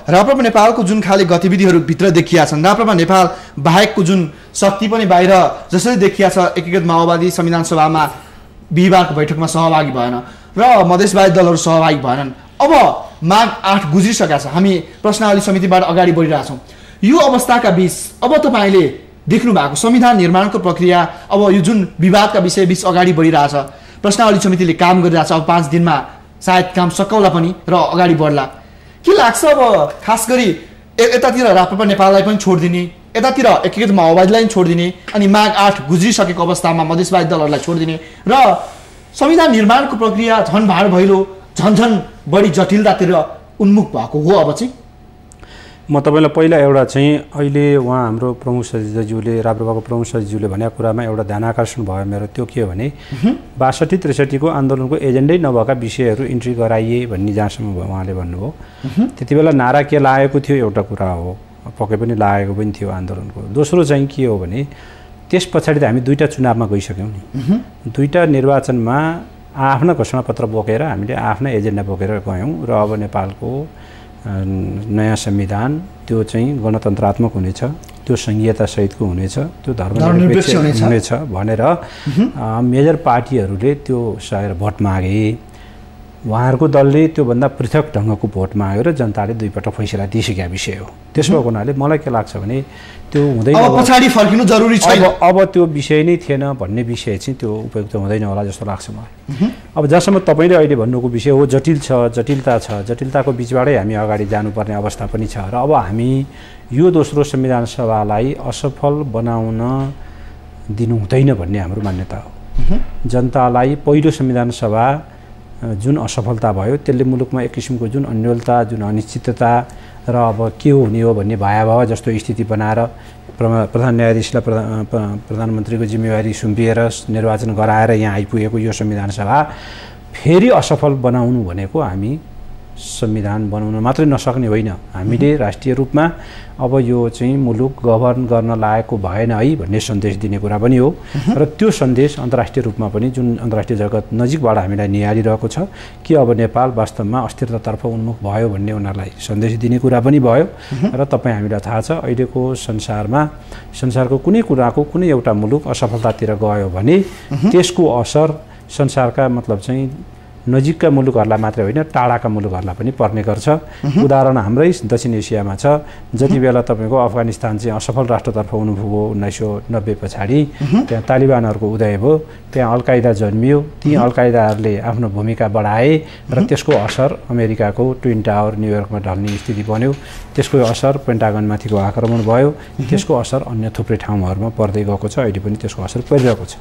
S1: राप्रपा नेपालको जुन खाले गतिविधिहरू भित्र देखिया छन्, राप्रपा नेपाल बाहेकको जुन शक्ति पनि बाहिर जसरी देखिया छ, एकीकृत माओवादी संविधान सभामा बिहिबारको बैठकमा सहभागी भएन र मधेसवादी दलहरू सहभागी भएनन्। अब माघ 8 गुज्रिसकेका छ, हामी प्रश्नावली समितिबाट अगाडि बढिरहेछौँ। यो अवस्थाका बीच अब तपाईँले देख्नु भएको संविधान निर्माणको प्रक्रिया, अब यो जुन विवादका विषय बीच अगाडि बढिरहेछ, प्रश्नावली समितिले काम गरिरहेछ, अब 5 दिनमा सायद काम सकाउला पनि र अगाडि बढ्ला। के लाग्छ अब खास गरी यतातिर राप्रपा नेपाललाई पनि छोडिदिने, यतातिर एकीकृत माओवादीलाई पनि छोडिदिने, अनि माघ 8 गुज्रिसकेको अवस्थामा मधेसवादी दलहरूलाई छोडिदिने र संविधान निर्माणको प्रक्रिया झन् भाड भैलो, झन्झन बढी जटिलतातिर उन्मुख भएको हो? अब चाहिँ
S2: म तपाईँलाई पहिला एउटा चाहिँ अहिले उहाँ हाम्रो प्रमुख सचिवज्यूले, राप्रपाको प्रमुख सचिवज्यूले भनेको कुरामा एउटा ध्यान आकर्षण भयो मेरो। त्यो के हो भने 62-63 आन्दोलनको एजेन्डै नभएका विषयहरू इन्ट्री गराइए भन्ने जहाँसम्म उहाँले भन्नुभयो। त्यति बेला नारा के लागेको थियो एउटा कुरा हो, पक्कै पनि लागेको पनि थियो आन्दोलनको। दोस्रो चाहिँ के हो भने त्यस पछाडि त हामी 2टा चुनावमा गइसक्यौँ नि, 2टा निर्वाचनमा आफ्ना घोषणापत्र बोकेर हामीले आफ्ना एजेन्डा बोकेर गयौँ र अब नेपालको नयाँ संविधान त्यो चाहिँ गणतन्त्रात्मक हुनेछ, त्यो संघीयता सहितको हुनेछ, त्यो धर्मनिरपेक्ष हुनेछ भनेर मेजर पार्टीहरूले त्यो सहेर भोट मागे। उहाँहरूको दलले त्योभन्दा पृथक ढङ्गको भोट मागेर जनताले 2 पटक फैसला दिइसकेका विषय हो। त्यसो भएको हुनाले मलाई के लाग्छ भने त्यो हुँदैन,
S1: पछाडि फर्किनु जरुरी छैन,
S2: अब त्यो विषय नै थिएन भन्ने विषय चाहिँ त्यो उपयुक्त हुँदैन होला जस्तो लाग्छ मलाई। अब जहाँसम्म तपाईँले अहिले भन्नुको विषय हो, जटिल छ, जटिलता छ, जटिलताको बिचबाटै हामी अगाडि जानुपर्ने अवस्था पनि छ र अब हामी यो दोस्रो संविधान सभालाई असफल बनाउन दिनु हुँदैन भन्ने हाम्रो मान्यता हो। जनतालाई पहिलो संविधान सभा जुन असफलता भयो त्यसले मुलुकमा एक किसिमको जुन अन्योलता, जुन अनिश्चितता र अब के हुने हो भन्ने भयावह जस्तो स्थिति बनाएर प्रधान न्यायाधीशलाई प्रधानमन्त्रीको जिम्मेवारी सुम्पिएर निर्वाचन गराएर यहाँ आइपुगेको यो संविधान सभा फेरि असफल बनाउनु भनेको हामी संविधान बनाउन मात्रै नसक्ने होइन, हामीले राष्ट्रिय रूपमा अब यो चाहिँ मुलुक गभर्न गर्न लायकको भएन है भन्ने सन्देश दिने कुरा पनि हो। र त्यो सन्देश अन्तर्राष्ट्रिय रूपमा पनि जुन अन्तर्राष्ट्रिय जगत नजिकबाट हामीलाई निहालिरहेको छ कि अब नेपाल वास्तवमा अस्थिरतातर्फ उन्मुख भयो भन्ने उनीहरूलाई सन्देश दिने कुरा पनि भयो। र तपाईँ हामीलाई थाहा छ अहिलेको संसारको कुनै कुराको कुनै एउटा मुलुक असफलतातिर गयो भने त्यसको असर संसारका मतलब चाहिँ नजिकका मुलुकहरूलाई मात्रै होइन टाढाका मुलुकहरूलाई पनि पर्ने गर्छ। उदाहरण हाम्रै दक्षिण एसियामा छ। जति बेला तपाईँको अफगानिस्तान चाहिँ असफल राष्ट्रतर्फ हुनुभयो 1990 पछाडि, त्यहाँ तालिबानहरूको उदय भयो, त्यहाँ अलकायदा जन्मियो, ती अलकायदाहरूले आफ्नो भूमिका बढाए र त्यसको असर अमेरिकाको ट्विन टावर न्युयोर्कमा ढल्ने स्थिति बन्यो, त्यसको असर पेन्टागनमाथिको आक्रमण भयो, त्यसको असर अन्य थुप्रै ठाउँहरूमा पर्दै गएको छ, अहिले पनि त्यसको असर परिरहेको छ।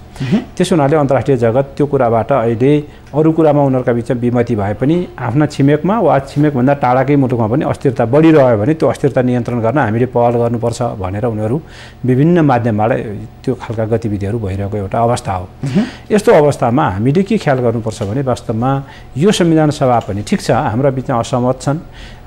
S2: त्यस हुनाले अन्तर्राष्ट्रिय जगत त्यो कुराबाट अहिले अरू कुरामा उनीहरूका बिचमा विमति भए पनि आफ्ना छिमेकमा वा छिमेकभन्दा टाढाकै मुलुकमा पनि अस्थिरता बढिरह्यो भने त्यो अस्थिरता नियन्त्रण गर्न हामीले पहल गर्नुपर्छ भनेर उनीहरू विभिन्न माध्यमबाट त्यो खालका गतिविधिहरू भइरहेको एउटा अवस्था हो। यस्तो अवस्थामा हामीले के ख्याल गर्नुपर्छ भने वास्तवमा यो संविधान सभा पनि ठिक छ, हाम्रा बिचमा असहमत छन्,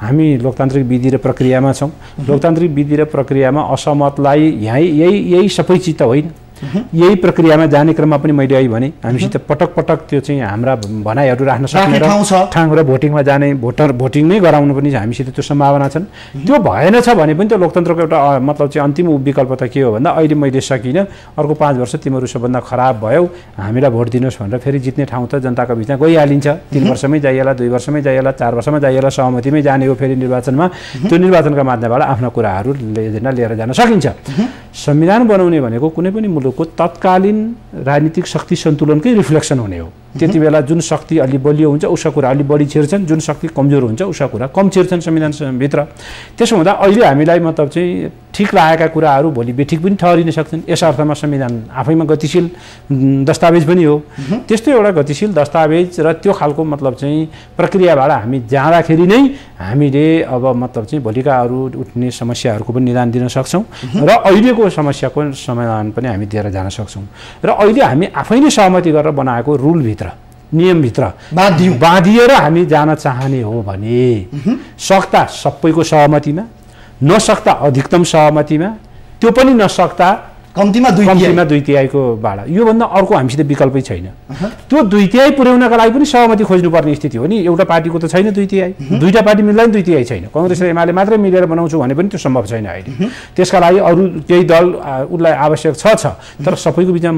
S2: हामी लोकतान्त्रिक विधि र प्रक्रियामा छौँ। लोकतान्त्रिक विधि र प्रक्रियामा असहमतलाई यही सबै चिज त होइन, यही प्रक्रियामा जाने क्रममा पनि मैले अहिले भने हामीसित पटक पटक त्यो चाहिँ हाम्रा भनाइहरू राख्न सक्ने ठाउँ र भोटिङमा जाने भोटिङ नै गराउनु पनि हामीसित त्यो सम्भावना छन्। त्यो भएन छ भने पनि त्यो लोकतन्त्रको एउटा मतलब चाहिँ अन्तिम विकल्प त के हो भन्दा अहिले मैले सकिनँ, अर्को 5 वर्ष तिमीहरू सबभन्दा खराब भयो, हामीलाई भोट दिनुहोस् भनेर फेरि जित्ने ठाउँ त जनताको बिचमा गइहालिन्छ। 3 वर्षमै जाइएला, 2 वर्षमै जाइएला, 4 वर्षमा जाइएला, सहमतिमै जाने हो फेरि निर्वाचनमा। त्यो निर्वाचनका माध्यमबाट आफ्ना कुराहरू एजेन्डा लिएर जान सकिन्छ। संविधान बनाउने भनेको कुनै पनि मुलुकको तत्कालीन राजनीतिक शक्ति सन्तुलनकै रिफ्लेक्सन हुने हो। त्यति बेला जुन शक्ति अलि बलियो हुन्छ उसका कुरा अलि बढी छिर्छन्, जुन शक्ति कमजोर हुन्छ उसका कुरा कम छिर्छन् संविधानभित्र। त्यसो हुँदा अहिले हामीलाई मतलब चाहिँ ठिक लागेका कुराहरू भोलि बेठिक पनि ठहरिन सक्छन्। यस अर्थमा संविधान आफैमा गतिशील दस्तावेज पनि हो। त्यस्तो एउटा गतिशील दस्तावेज र त्यो खालको मतलब चाहिँ प्रक्रियाबाट हामी जाँदाखेरि नै हामीले अब मतलब चाहिँ भोलिका अरू उठ्ने समस्याहरूको पनि निदान दिन सक्छौँ र अहिलेको समस्याको समाधान पनि हामी दिएर जान सक्छौँ। र अहिले हामी आफै नै सहमति गरेर बनाएको रुलभित्र नियमभित्र बाँधिएर हामी जान चाहने हो भने सक्दा सबैको सहमतिमा, नसक्दा अधिकतम सहमतिमा, त्यो पनि नसक्दा कम्तीमा 2/3को बाडा, योभन्दा अर्को हामीसित विकल्पै छैन। त्यो 2/3 पुर्याउनका लागि पनि सहमति खोज्नुपर्ने स्थिति हो नि। एउटा पार्टीको त छैन 2/3, दुईटा पार्टी मिल्दा नि 2/3 छैन। कङ्ग्रेस र एमाले मात्रै मिलेर बनाउँछु भने पनि त्यो सम्भव छैन अहिले। त्यसका लागि अरू केही दल उसलाई आवश्यक छ, तर सबैको बिचमा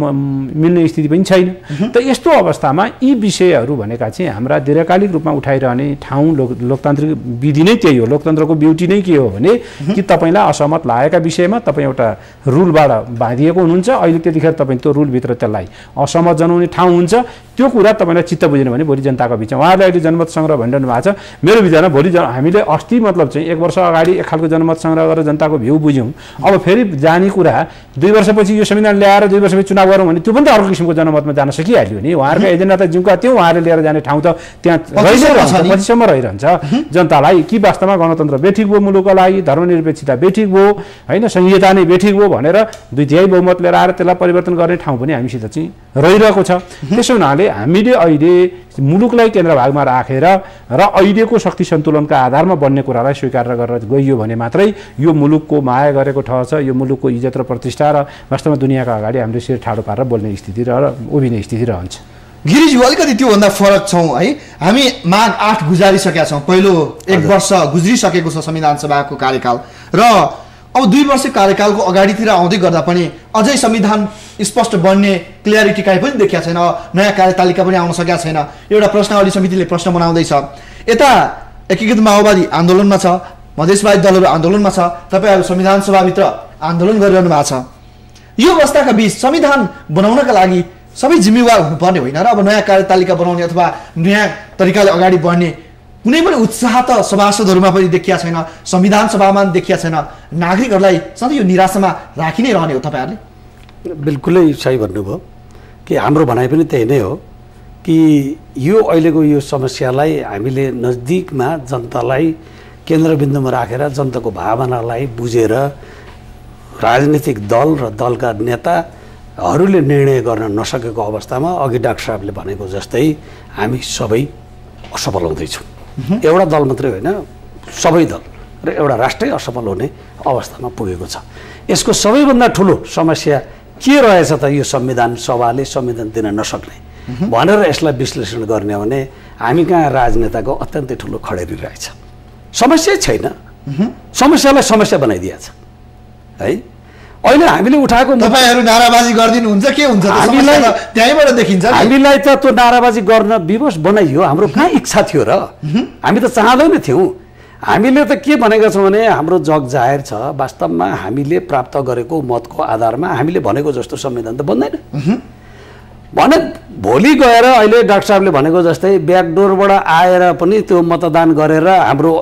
S2: मिल्ने स्थिति पनि छैन। त यस्तो अवस्थामा यी विषयहरू भनेका चाहिँ हाम्रा दीर्घकालिक रूपमा उठाइरहने ठाउँ लोकतान्त्रिक विधि नै त्यही हो। लोकतन्त्रको ब्युटी नै के हो भने कि तपाईँलाई असहमत लागेका विषयमा तपाईँ एउटा रुलबाट दिएको हुनुहुन्छ, अहिले त्यतिखेर तपाईँ त्यो रुलभित्र त्यसलाई असहमत जनाउने ठाउँ हुन्छ। त्यो कुरा तपाईँलाई चित्त बुझेन भने भोलि जनताको बिचमा उहाँहरूले अहिले जनमत सङ्ग्रह भनिरहनु भएको छ। मेरो विचारमा भोलि हामीले अस्ति मतलब चाहिँ 1 वर्ष अगाडि एक खालको जनमत सङ्ग्रह गरेर जनताको भ्यू बुझ्यौँ। अब फेरि जाने कुरा 2 वर्षपछि यो संविधान ल्याएर 2 वर्षपछि चुनाव गरौँ भने त्यो पनि त अर्को किसिमको जनमतमा जान सकिहाल्यो नि। उहाँहरूको एजेन्डा त जिउका त्यो उहाँहरूले लिएर जाने ठाउँ त त्यहाँ पछिसम्म रहिरहन्छ। जनतालाई कि वास्तवमा गणतन्त्र बेठिक भयो, मुलुकको लागि धर्मनिरपेक्षता बेठिक भयो, होइन संहिता नै बेठिक भयो भनेर 2/3 बहुमत लिएर आएर त्यसलाई परिवर्तन गर्ने ठाउँ पनि हामीसित चाहिँ रहिरहेको छ। त्यसो हुनाले हामीले अहिले मुलुकलाई केन्द्रभागमा राखेर र अहिलेको शक्ति सन्तुलनका आधारमा बन्ने कुरालाई स्वीकार गरेर गइयो भने मात्रै यो मुलुकको माया गरेको ठहर छ, यो मुलुकको इज्जत र प्रतिष्ठा र वास्तवमा दुनियाँका अगाडि हामीले शिर ठाडो पारेर बोल्ने स्थिति र उभिने स्थिति रहन्छ।
S1: गिरिजी अलिकति त्योभन्दा फरक छौँ है। हामी माघ 8 गुजारिसकेका छौँ, पहिलो 1 वर्ष गुज्रिसकेको छ संविधान सभाको कार्यकाल र अब 2 वर्ष कार्यकालको अगाडितिर आउँदै गर्दा पनि अझै संविधान स्पष्ट बन्ने क्लियरिटी काहीँ पनि देखिया छैन, नयाँ कार्यतालिका पनि आउन सकेका छैन। एउटा प्रश्नावली समितिले प्रश्न बनाउँदैछ, यता एकीकृत माओवादी आन्दोलनमा छ, मधेसवादी दलहरू आन्दोलनमा छ, तपाईँहरू संविधान सभाभित्र आन्दोलन गरिरहनु भएको छ। यो अवस्थाका बिच संविधान बनाउनका लागि सबै जिम्मेवार हुनुपर्ने होइन र अब नयाँ कार्यतालिका बनाउने अथवा नयाँ तरिकाले अगाडि बढ्ने कुनै पनि उत्साह त सभासदहरूमा पनि देखिया छैन, संविधान सभामा पनि देखिया छैन। नागरिकहरूलाई सधैँ यो निराशामा राखि नै रहने हो तपाईँहरूले?
S3: बिल्कुलै सही भन्नुभयो कि हाम्रो भनाइ पनि त्यही नै हो कि यो अहिलेको यो समस्यालाई हामीले नजदिकमा जनतालाई केन्द्रबिन्दुमा राखेर जनताको भावनालाई बुझेर राजनीतिक दल र दलका नेता हरूले निर्णय गर्न नसकेको अवस्थामा अघि डाक्टर साहबले भनेको जस्तै हामी सबै असफल हुँदैछौँ। एउटा दल मात्रै होइन, सबै दल र एउटा राष्ट्रै असफल हुने अवस्थामा पुगेको छ। यसको सबैभन्दा ठुलो समस्या के रहेछ त यो संविधान सभाले संविधान दिन नसक्ने भनेर यसलाई विश्लेषण गर्ने हो भने हामी कहाँ राजनेताको अत्यन्तै ठुलो खडेरी रहेछ। समस्या छैन, समस्यालाई समस्या बनाइदिएको छ है। अहिले हामीले उठाएको
S1: तपाईहरु नाराबाजी गर्दिनुहुन्छ के हुन्छ त?
S3: हामीलाई
S1: त्यहीबाट देखिन्छ।
S3: हामीलाई त त्यो नाराबाजी गर्न विवश बनाइयो, हाम्रो कहाँ इच्छा थियो र? हामी त चाहँदैन थियौँ। हामीले त के भनेका छौँ भने हाम्रो जग जाहेर छ, वास्तवमा हामीले प्राप्त गरेको मतको आधारमा हामीले भनेको जस्तो संविधान त बन्दैन भने भोलि गएर अहिले डाक्टर साहबले भनेको जस्तै ब्याकडोरबाट आएर पनि त्यो मतदान गरेर हाम्रो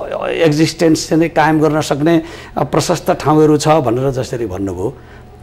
S3: एक्जिस्टेन्स चाहिँ कायम गर्न सक्ने प्रशस्त ठाउँहरू छ भनेर जसरी भन्नुभयो,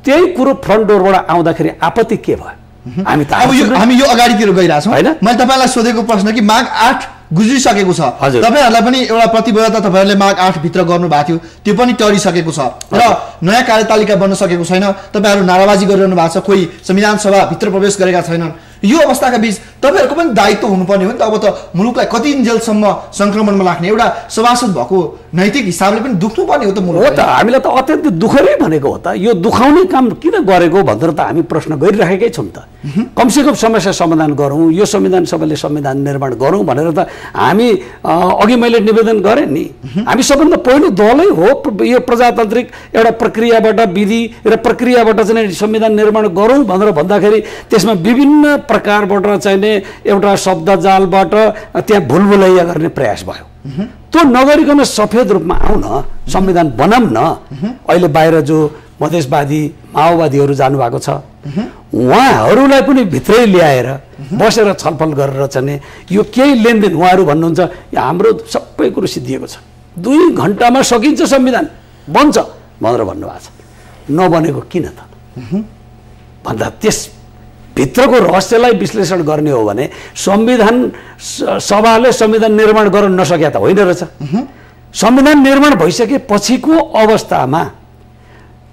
S3: त्यही कुरो फ्रन्ट डोरबाट आउँदाखेरि आपत्ति के भयो?
S1: हामी यो अगाडितिर गइरहेछौँ हैन। मैले तपाईलाई सोधेको प्रश्न कि माघ 8 गुज्रिसकेको छ, तपाईहरुलाई पनि एउटा प्रतिबद्धता तपाईहरुले माघ 8 भित्र गर्नु भएको थियो, त्यो पनि टरिसकेको छ र नयाँ कार्यतालिका बन्न सकेको छैन। तपाईहरु नाराबाजी गरिरहनु भएको छ, कोही संविधान सभा भित्र प्रवेश गरेका छैनन्। यो अवस्थाका बीच तपाईहरुको पनि दायित्व हुनुपर्ने हो नि त। अब त मुलुकलाई कति जेलसम्म संक्रमणमा राख्ने एउटा सभासद भएको नैतिक हिसाबले पनि दुख्नुपर्ने हो त मुलुक।
S3: हो त, हामीलाई त अत्यन्तै दुःखरै भनेको हो त। यो दुखाउने काम किन गरेको भनेर त हामी प्रश्न गरिरहेकै छौँ त। कमसेकम समस्या समाधान गरौँ, यो संविधान सभाले संविधान निर्माण गरौँ भनेर त हामी अघि मैले निवेदन गरेँ नि। हामी सबभन्दा पहिलो दलै हो यो प्रजातान्त्रिक एउटा प्रक्रियाबाट, विधि र प्रक्रियाबाट चाहिँ संविधान निर्माण गरौँ भनेर भन्दाखेरि त्यसमा विभिन्न प्रकारबाट चाहिने एउटा शब्द जालबाट त्यहाँ भुलभुलैया गर्ने प्रयास भयो। त्यो नगरिकन सफेद रूपमा आउन, संविधान बनाऊँ न। अहिले बाहिर जो मधेसवादी माओवादीहरू जानुभएको छ, उहाँहरूलाई पनि भित्रै ल्याएर बसेर छलफल गरेर चाहिँ यो केही लेनदेन, उहाँहरू भन्नुहुन्छ हाम्रो सबै कुरो सिद्धिएको छ, 2 घन्टामा सकिन्छ संविधान बन्छ भनेर भन्नुभएको छ। नबनेको किन त भन्दा त्यस भित्रको रहस्यलाई विश्लेषण गर्ने हो भने संविधान सभाले संविधान निर्माण गर्न नसके त होइन रहेछ। संविधान निर्माण भइसकेपछिको अवस्थामा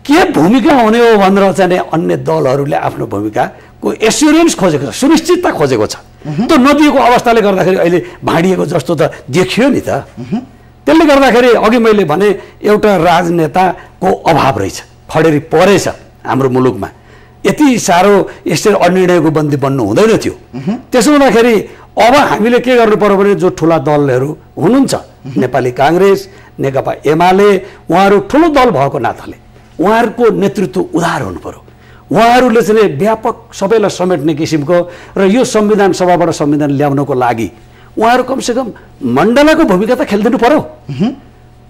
S3: के भूमिका हुने हो भनेर चाहिँ अन्य दलहरूले आफ्नो भूमिकाको एस्युरेन्स खोजेको छ, सुनिश्चितता खोजेको छ। त्यो नदिएको अवस्थाले गर्दाखेरि अहिले भाँडिएको जस्तो त देखियो नि त। त्यसले गर्दाखेरि अघि मैले भने एउटा राजनेताको अभाव रहेछ, खडेरी परेछ हाम्रो मुलुकमा। यति साह्रो यसरी अनिर्णयको बन्दी बन्नु हुँदैन थियो। त्यसो हुँदाखेरि अब हामीले के गर्नु पर्यो भने जो ठुला दलहरू हुनुहुन्छ, नेपाली काङ्ग्रेस, नेकपा एमाले, उहाँहरू ठुलो दल भएको नाताले उहाँहरूको नेतृत्व उदार हुनु पर्यो। उहाँहरूले चाहिँ व्यापक सबैलाई समेट्ने किसिमको र यो संविधान सभाबाट संविधान ल्याउनको लागि उहाँहरू कमसेकम मण्डलाको भूमिका त खेलिदिनु पर्यो।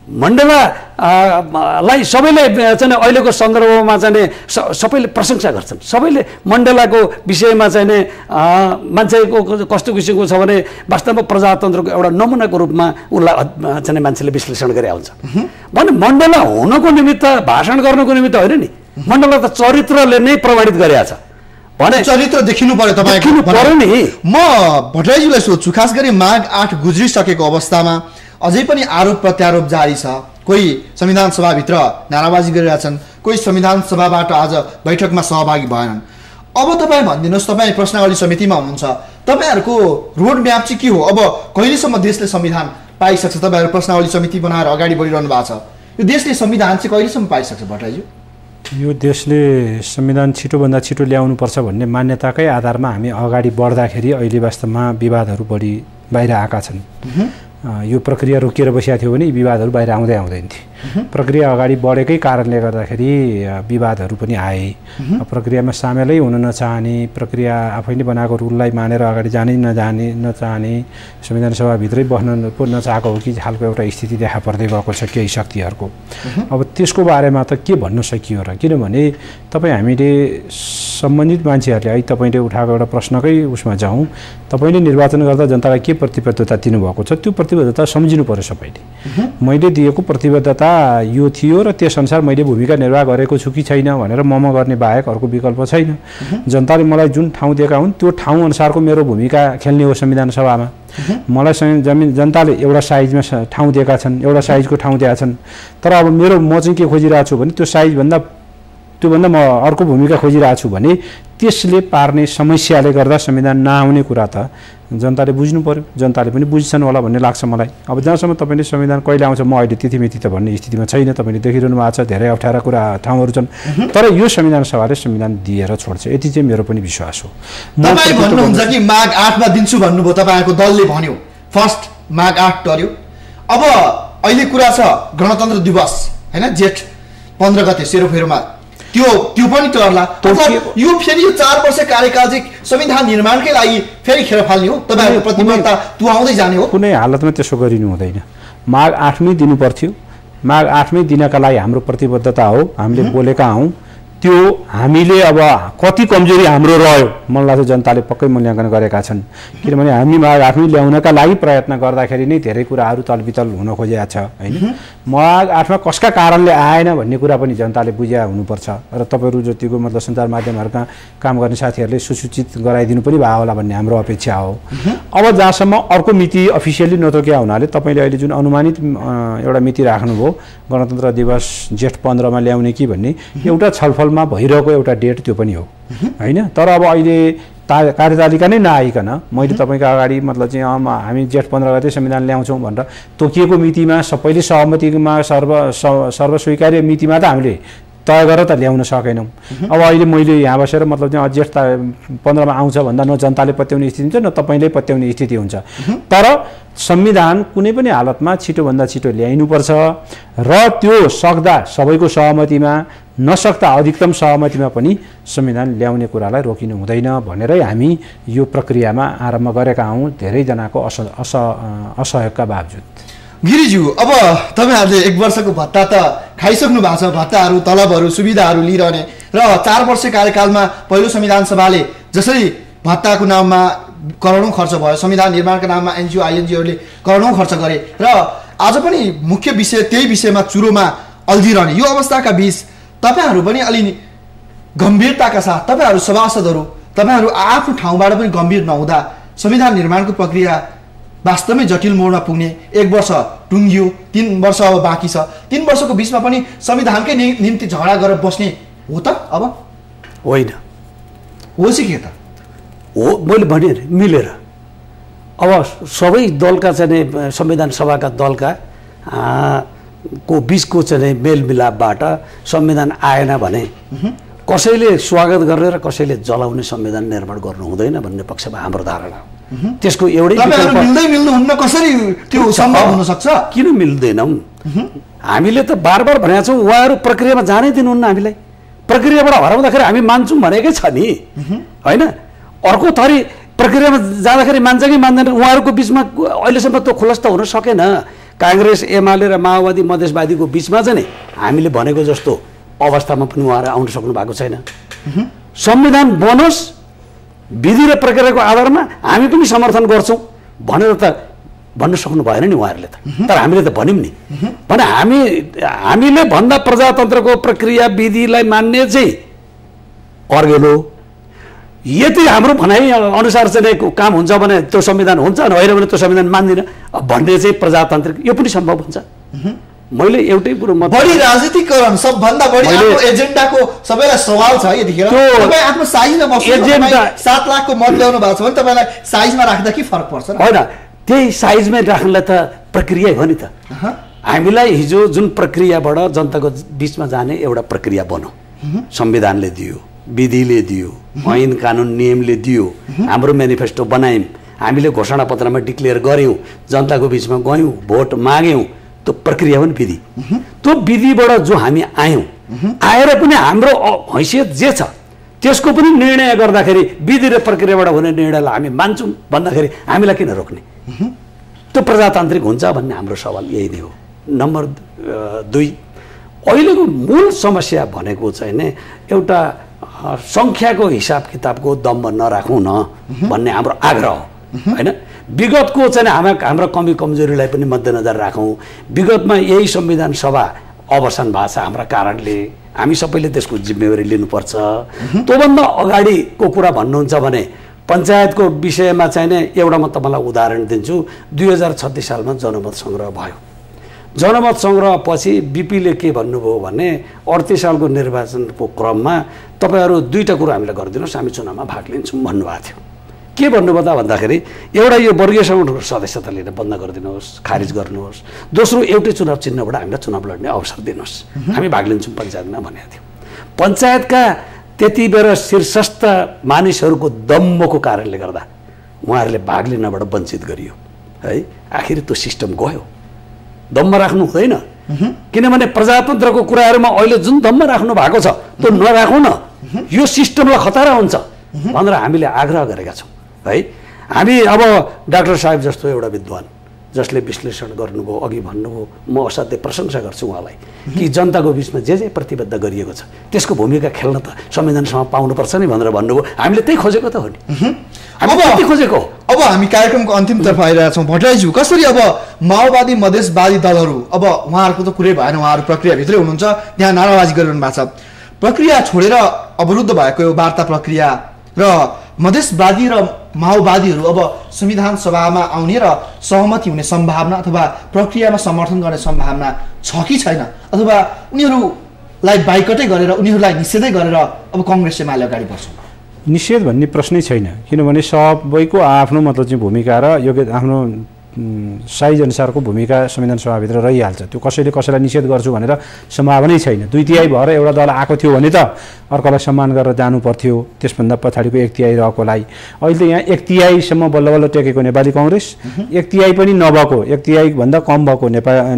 S3: मण्डलालाई सबैले चाहिँ अहिलेको सन्दर्भमा चाहिँ सबैले प्रशंसा गर्छन्। सबैले मण्डलाको विषयमा चाहिँ मान्छेको कस्तो किसिमको छ भने वास्तवमा प्रजातन्त्रको एउटा नमुनाको रूपमा उसलाई चाहिँ मान्छेले विश्लेषण गरे आउँछ भने मण्डला हुनको निमित्त, भाषण गर्नको निमित्त होइन नि, मण्डला त चरित्रले नै प्रमाणित गरेको छ भने
S1: चरित्र देखिनु पर्यो तपाईको
S3: पर्यो नि।
S1: म भट्टराईजीलाई सोध्छु, खास गरी माघ 8 गुज्रिसकेको अवस्थामा अझै पनि आरोप प्रत्यारोप जारी छ। कोही संविधान सभाभित्र नाराबाजी गरिरहेछन्, कोही संविधान सभाबाट आज बैठकमा सहभागी भएनन्। अब तपाईँ भनिदिनुहोस्, तपाईँ प्रश्नावली समितिमा हुनुहुन्छ, तपाईँहरूको रोड म्याप चाहिँ के हो? अब कहिलेसम्म देशले संविधान पाइसक्छ? तपाईँहरू प्रश्नावली समिति बनाएर अगाडि बढिरहनु भएको छ, यो देशले संविधान चाहिँ कहिलेसम्म पाइसक्छ भट्टराईजी?
S2: यो देशले संविधान छिटोभन्दा छिटो ल्याउनुपर्छ भन्ने मान्यताकै आधारमा हामी अगाडि बढ्दाखेरि अहिले वास्तवमा विवादहरू बढी बाहिर आएका छन्। यो प्रक्रिया रोकिएर बसेका थियो भने विवादहरू बाहिर आउँदैन थिए। प्रक्रिया अगाडि बढेकै कारणले गर्दाखेरि विवादहरू पनि आए। प्रक्रियामा सामेलै हुन नचाहने, प्रक्रिया आफैले बनाएको रुललाई मानेर अगाडि जानै नचाहने, संविधान सभाभित्रै बस्न पो नचाहेको हो कि खालको एउटा स्थिति देखा पर्दै गएको छ केही शक्तिहरूको। अब त्यसको बारेमा त के भन्न सकियो र? किनभने तपाईँ हामीले सम्बन्धित मान्छेहरूले है तपाईँले उठाएको एउटा प्रश्नकै उसमा जाउँ, तपाईँले निर्वाचन गर्दा जनतालाई के प्रतिबद्धता दिनुभएको छ, त्यो प्रतिबद्धता सम्झिनु पर्यो सबैले। मैले दिएको प्रतिबद्धता यो थियो र त्यसअनुसार मैले भूमिका निर्वाह गरेको छु कि छैन भनेर मम गर्ने बाहेक अर्को विकल्प छैन। जनताले मलाई जुन ठाउँ दिएका हुन् त्यो ठाउँ अनुसारको मेरो भूमिका खेल्ने हो संविधान सभामा। मलाई जनताले एउटा साइजमा ठाउँ दिएका छन्, एउटा साइजको ठाउँ दिएका छन्, तर अब म चाहिँ के खोजिरहेको छु भने त्यो साइजभन्दा त्योभन्दा म अर्को भूमिका खोजिरहेको छु भने त्यसले पार्ने समस्याले गर्दा संविधान नआउने कुरा त जनताले बुझ्नु पर्यो। जनताले पनि बुझ्छन् होला भन्ने लाग्छ मलाई। अब जहाँसम्म तपाईँले संविधान कहिले आउँछ म अहिले तिथिमिति त भन्ने स्थितिमा छैन, तपाईँले देखिरहनु भएको छ, धेरै अप्ठ्यारा कुरा ठाउँहरू छन्। तर यो संविधान सभाले संविधान दिएर छोड्छ, यति चाहिँ मेरो पनि विश्वास हो।
S1: तपाईँ भन्नुहुन्छ कि माघ 8मा दिन्छु भन्नुभयो, तपाईँहरूको दलले भन्यो फर्स्ट माघ 8 टर्यो। अब अहिले कुरा छ गणतन्त्र दिवस हैन, जेठ 15 गते सेरोफेरोमा त्यो पनि टर्ला। यो फेरि यो 4 वर्ष कार्यकाल चाहिँ संविधान निर्माणकै लागि फेरि खेर फाल्ने हो, तपाईँहरूको प्रतिबद्धता तुहाउँदै जाने हो।
S2: कुनै हालतमा त्यसो गरिनु हुँदैन। माघ 8मै दिनु पर्थ्यो। माघ 8मै दिनका लागि हाम्रो प्रतिबद्धता हो, हामीले बोलेका हौँ। त्यो हामीले अब कति कमजोरी हाम्रो रह्यो मलाई लाग्छ जनताले पक्कै मूल्याङ्कन गरेका छन्। किनभने हामी माघ 8मै ल्याउनका लागि प्रयत्न गर्दाखेरि नै धेरै कुराहरू तलबितल हुन खोजेको छ हैन। माघ 8मा कसका कारणले आएन भन्ने कुरा पनि जनताले बुझ्या हुनुपर्छ र तपाईँहरू जतिको मतलब सञ्चार माध्यमहरूका काम गर्ने साथीहरूले सुसूचित गराइदिनु पनि भयो होला भन्ने हाम्रो अपेक्षा हो। अब जहाँसम्म अर्को मिति अफिसियली नतोक्या हुनाले तपाईँले अहिले जुन अनुमानित एउटा मिति राख्नुभयो गणतन्त्र दिवस जेठ 15मा ल्याउने कि भन्ने एउटा छलफलमा भइरहेको एउटा डेट त्यो पनि हो हैन। तर अब अहिले कार्यतालिका नै नआइकन मैले तपाईँको अगाडि मतलब चाहिँ हामी जेठ 15 गते संविधान ल्याउँछौँ भनेर तोकिएको मितिमा सबैले सहमतिमा सर्वस्वीकार्य मितिमा त हामीले तय गरेर त ल्याउन सकेनौँ। अब अहिले मैले यहाँ बसेर मतलब चाहिँ जेठ 15मा आउँछ भन्दा न जनताले पत्याउने स्थिति हुन्छ न तपाईँले पत्याउने स्थिति हुन्छ। तर संविधान कुनै पनि हालतमा छिटोभन्दा छिटो ल्याइनुपर्छ र त्यो सक्दा सबैको सहमतिमा नसक्दा अधिकतम सहमतिमा पनि संविधान ल्याउने कुरालाई रोकिनु हुँदैन भनेरै हामी यो प्रक्रियामा आरम्भ गरेका हौँ धेरैजनाको असहयोगका बावजुद।
S1: गिरिज्यू, अब तपाईँहरूले 1 वर्षको भत्ता त खाइसक्नु भएको छ, भत्ताहरू तलबहरू सुविधाहरू लिइरहने र 4 वर्ष कार्यकालमा पहिलो संविधान सभाले जसरी भत्ताको नाममा करोडौँ खर्च भयो, संविधान निर्माणका नाममा एनजिओ आइएनजिओहरूले करोडौँ खर्च गरे र आज पनि मुख्य विषय त्यही विषयमा चुरोमा अल्झिरहने यो अवस्थाका बीच तपाईँहरू पनि अलि गम्भीरताका साथ तपाईँहरू सभासदहरू तपाईँहरू आफ्नो ठाउँबाट पनि गम्भीर नहुँदा संविधान निर्माणको प्रक्रिया वास्तवमै जटिल मोडमा पुग्ने 1 वर्ष टुङ्गियो, 3 वर्ष अब बाँकी छ, 3 वर्षको बिचमा पनि संविधानकै निम्ति झगडा गरेर बस्ने हो त? अब
S3: होइन
S1: हो चाहिँ के त
S3: हो, मैले भने मिलेर अब सबै दलका चाहिँ संविधान सभाका दलका को बिचको चाहिँ मेलमिलापबाट संविधान आएन भने कसैले स्वागत गर्ने र कसैले जलाउने संविधान निर्माण गर्नु हुँदैन भन्ने पक्षमा हाम्रो धारणा हो। त्यसको एउटै
S1: मिल्नुहुन्न, कसरी त्यो सम्भव हुन सक्छ?
S3: किन मिल्दैनौँ? हामीले त बार बार भनेका छौँ उहाँहरू प्रक्रियामा जानै दिनुहुन्न हामीलाई। प्रक्रियाबाट हराउँदाखेरि हामी मान्छौँ भनेकै छ नि होइन। अर्को थरी प्रक्रियामा जाँदाखेरि मान्छ कि मान्दैन उहाँहरूको बिचमा अहिलेसम्म त्यो खुलस्त हुन सकेन। काङ्ग्रेस एमाले र माओवादी मधेसवादीको बिचमा चाहिँ नि हामीले भनेको जस्तो अवस्थामा पनि उहाँहरू आउन सक्नु भएको छैन। संविधान बनोस् विधि र प्रक्रियाको आधारमा हामी पनि समर्थन गर्छौँ भनेर त भन्न सक्नु भएन नि उहाँहरूले त। तर हामीले त भन्यौँ नि भने हामीले भन्दा प्रजातन्त्रको प्रक्रिया विधिलाई मान्ने चाहिँ अर्गेलो यति हाम्रो भनाइ अनुसार चाहिँ काम हुन्छ भने त्यो संविधान हुन्छ, होइन भने त्यो संविधान मान्दिनँ भन्ने चाहिँ प्रजातान्त्रिक यो पनि सम्भव हुन्छ। मैले एउटै कुरो
S1: बढी राजनीतिकरण सबभन्दा बढी आफ्नो एजेन्डाको सबैलाई सवाल छ। यतिखेर तपाईँ आफ्नो साइजमा बस्नु 7 लाखको मत ल्याउनु भएको छ भने तपाईँलाई साइजमा राख्दा के फरक पर्छ?
S3: होइन त्यही साइजमै राख्नलाई त प्रक्रिया हो नि त। हामीलाई हिजो जुन प्रक्रियाबाट जनताको बिचमा जाने एउटा प्रक्रिया बन्यो, संविधानले दियो, विधिले दियो, ऐन कानुन नियमले दियो, हाम्रो मेनिफेस्टो बनायौँ, हामीले घोषणापत्रमा डिक्लेयर गऱ्यौँ, जनताको बिचमा गयौँ, भोट माग्यौँ, त्यो प्रक्रिया हो नि विधि। त्यो विधिबाट जो हामी आयौँ, आएर पनि हाम्रो हैसियत जे छ त्यसको पनि निर्णय गर्दाखेरि विधि र प्रक्रियाबाट हुने निर्णयलाई हामी मान्छौँ भन्दाखेरि हामीलाई किन रोक्ने? त्यो प्रजातान्त्रिक हुन्छ भन्ने हाम्रो सवाल यही नै हो। नम्बर 2, अहिलेको मूल समस्या भनेको चाहिँ नि एउटा सङ्ख्याको हिसाब किताबको दम्ब नराखौँ न भन्ने हाम्रो आग्रह हो होइन। विगतको चाहिँ हाम्रो कमी कमजोरीलाई पनि मध्यनजर राखौँ। विगतमा यही संविधान सभा अवसान भएको छ हाम्रा कारणले, हामी सबैले त्यसको जिम्मेवारी लिनुपर्छ। त्योभन्दा अगाडिको कुरा भन्नुहुन्छ भने पञ्चायतको विषयमा चाहिँ नि एउटा म तपाईँलाई उदाहरण दिन्छु। 2036 सालमा जनमत सङ्ग्रह भयो। जनमत सङ्ग्रहपछि बिपीले के भन्नुभयो भने 38 सालको निर्वाचनको क्रममा तपाईँहरू दुईटा कुरा हामीलाई गरिदिनुहोस्, हामी चुनावमा भाग लिन्छौँ भन्नुभएको थियो। के भन्नुभयो त भन्दाखेरि एउटा यो वर्गीय सङ्गठनको सदस्यता लिएर बन्द गरिदिनुहोस्, खारिज गर्नुहोस्, दोस्रो एउटै चुनाव चिन्हबाट हामीलाई चुनाव लड्ने अवसर दिनुहोस्, हामी भाग लिन्छौँ पञ्चायतमा भनेको थियो। पञ्चायतका त्यति बेर शीर्षस्थ मानिसहरूको दम्बको कारणले गर्दा उहाँहरूले भाग लिनबाट वञ्चित गरियो है। आखिर त्यो सिस्टम गयो। दम्म राख्नु हुँदैन, किनभने प्रजातन्त्रको कुराहरूमा अहिले जुन दम्म राख्नु भएको छ त्यो नराखौँ न, यो सिस्टमलाई खतरा हुन्छ भनेर हामीले आग्रह गरेका छौँ है। हामी अब डाक्टर साहेब जस्तो एउटा विद्वान जसले विश्लेषण गर्नुभयो, अघि भन्नुभयो, म असाध्यै प्रशंसा गर्छु उहाँलाई कि जनताको बिचमा जे प्रतिबद्ध गरिएको छ त्यसको भूमिका खेल्न त संविधानसभा पाउनुपर्छ नि भनेर भन्नुभयो। हामीले त्यही खोजेको त हो नि, हामी त्यही खोजेको।
S1: अब हामी कार्यक्रमको अन्तिमतर्फ आइरहेका छौँ। भट्टराईज्यू, कसरी अब माओवादी मधेसवादी दलहरू, अब उहाँहरूको त कुरै भएन, उहाँहरू प्रक्रियाभित्रै हुनुहुन्छ, त्यहाँ नाराबाजी गरिरहनु भएको छ। प्रक्रिया छोडेर अवरुद्ध भएको यो वार्ता प्रक्रिया र मधेसवादी र माओवादीहरू अब संविधान सभामा आउने र सहमति हुने सम्भावना अथवा प्रक्रियामा समर्थन गर्ने सम्भावना छ कि छैन, अथवा उनीहरूलाई बाइकटै गरेर उनीहरूलाई निषेधै गरेर अब कङ्ग्रेस एमाले अगाडि बढ्छ?
S2: निषेध भन्ने प्रश्नै छैन, किनभने सबैको आफ्नो मतलब चाहिँ भूमिका र योग्य आफ्नो साइज अनुसारको भूमिका संविधान सभाभित्र रहिहाल्छ। त्यो कसैले कसैलाई निषेध गर्छु भनेर सम्भावनै छैन। 2/3 भएर एउटा दल आएको थियो भने त अर्कोलाई सम्मान गरेर जानु पर्थ्यो, त्यसभन्दा पछाडिको 1/3 रहेकोलाई। अहिले यहाँ 1/3सम्म बल्ल बल्ल टेकेको नेपाली कङ्ग्रेस, 1/3 पनि नभएको, 1/3 भन्दा कम भएको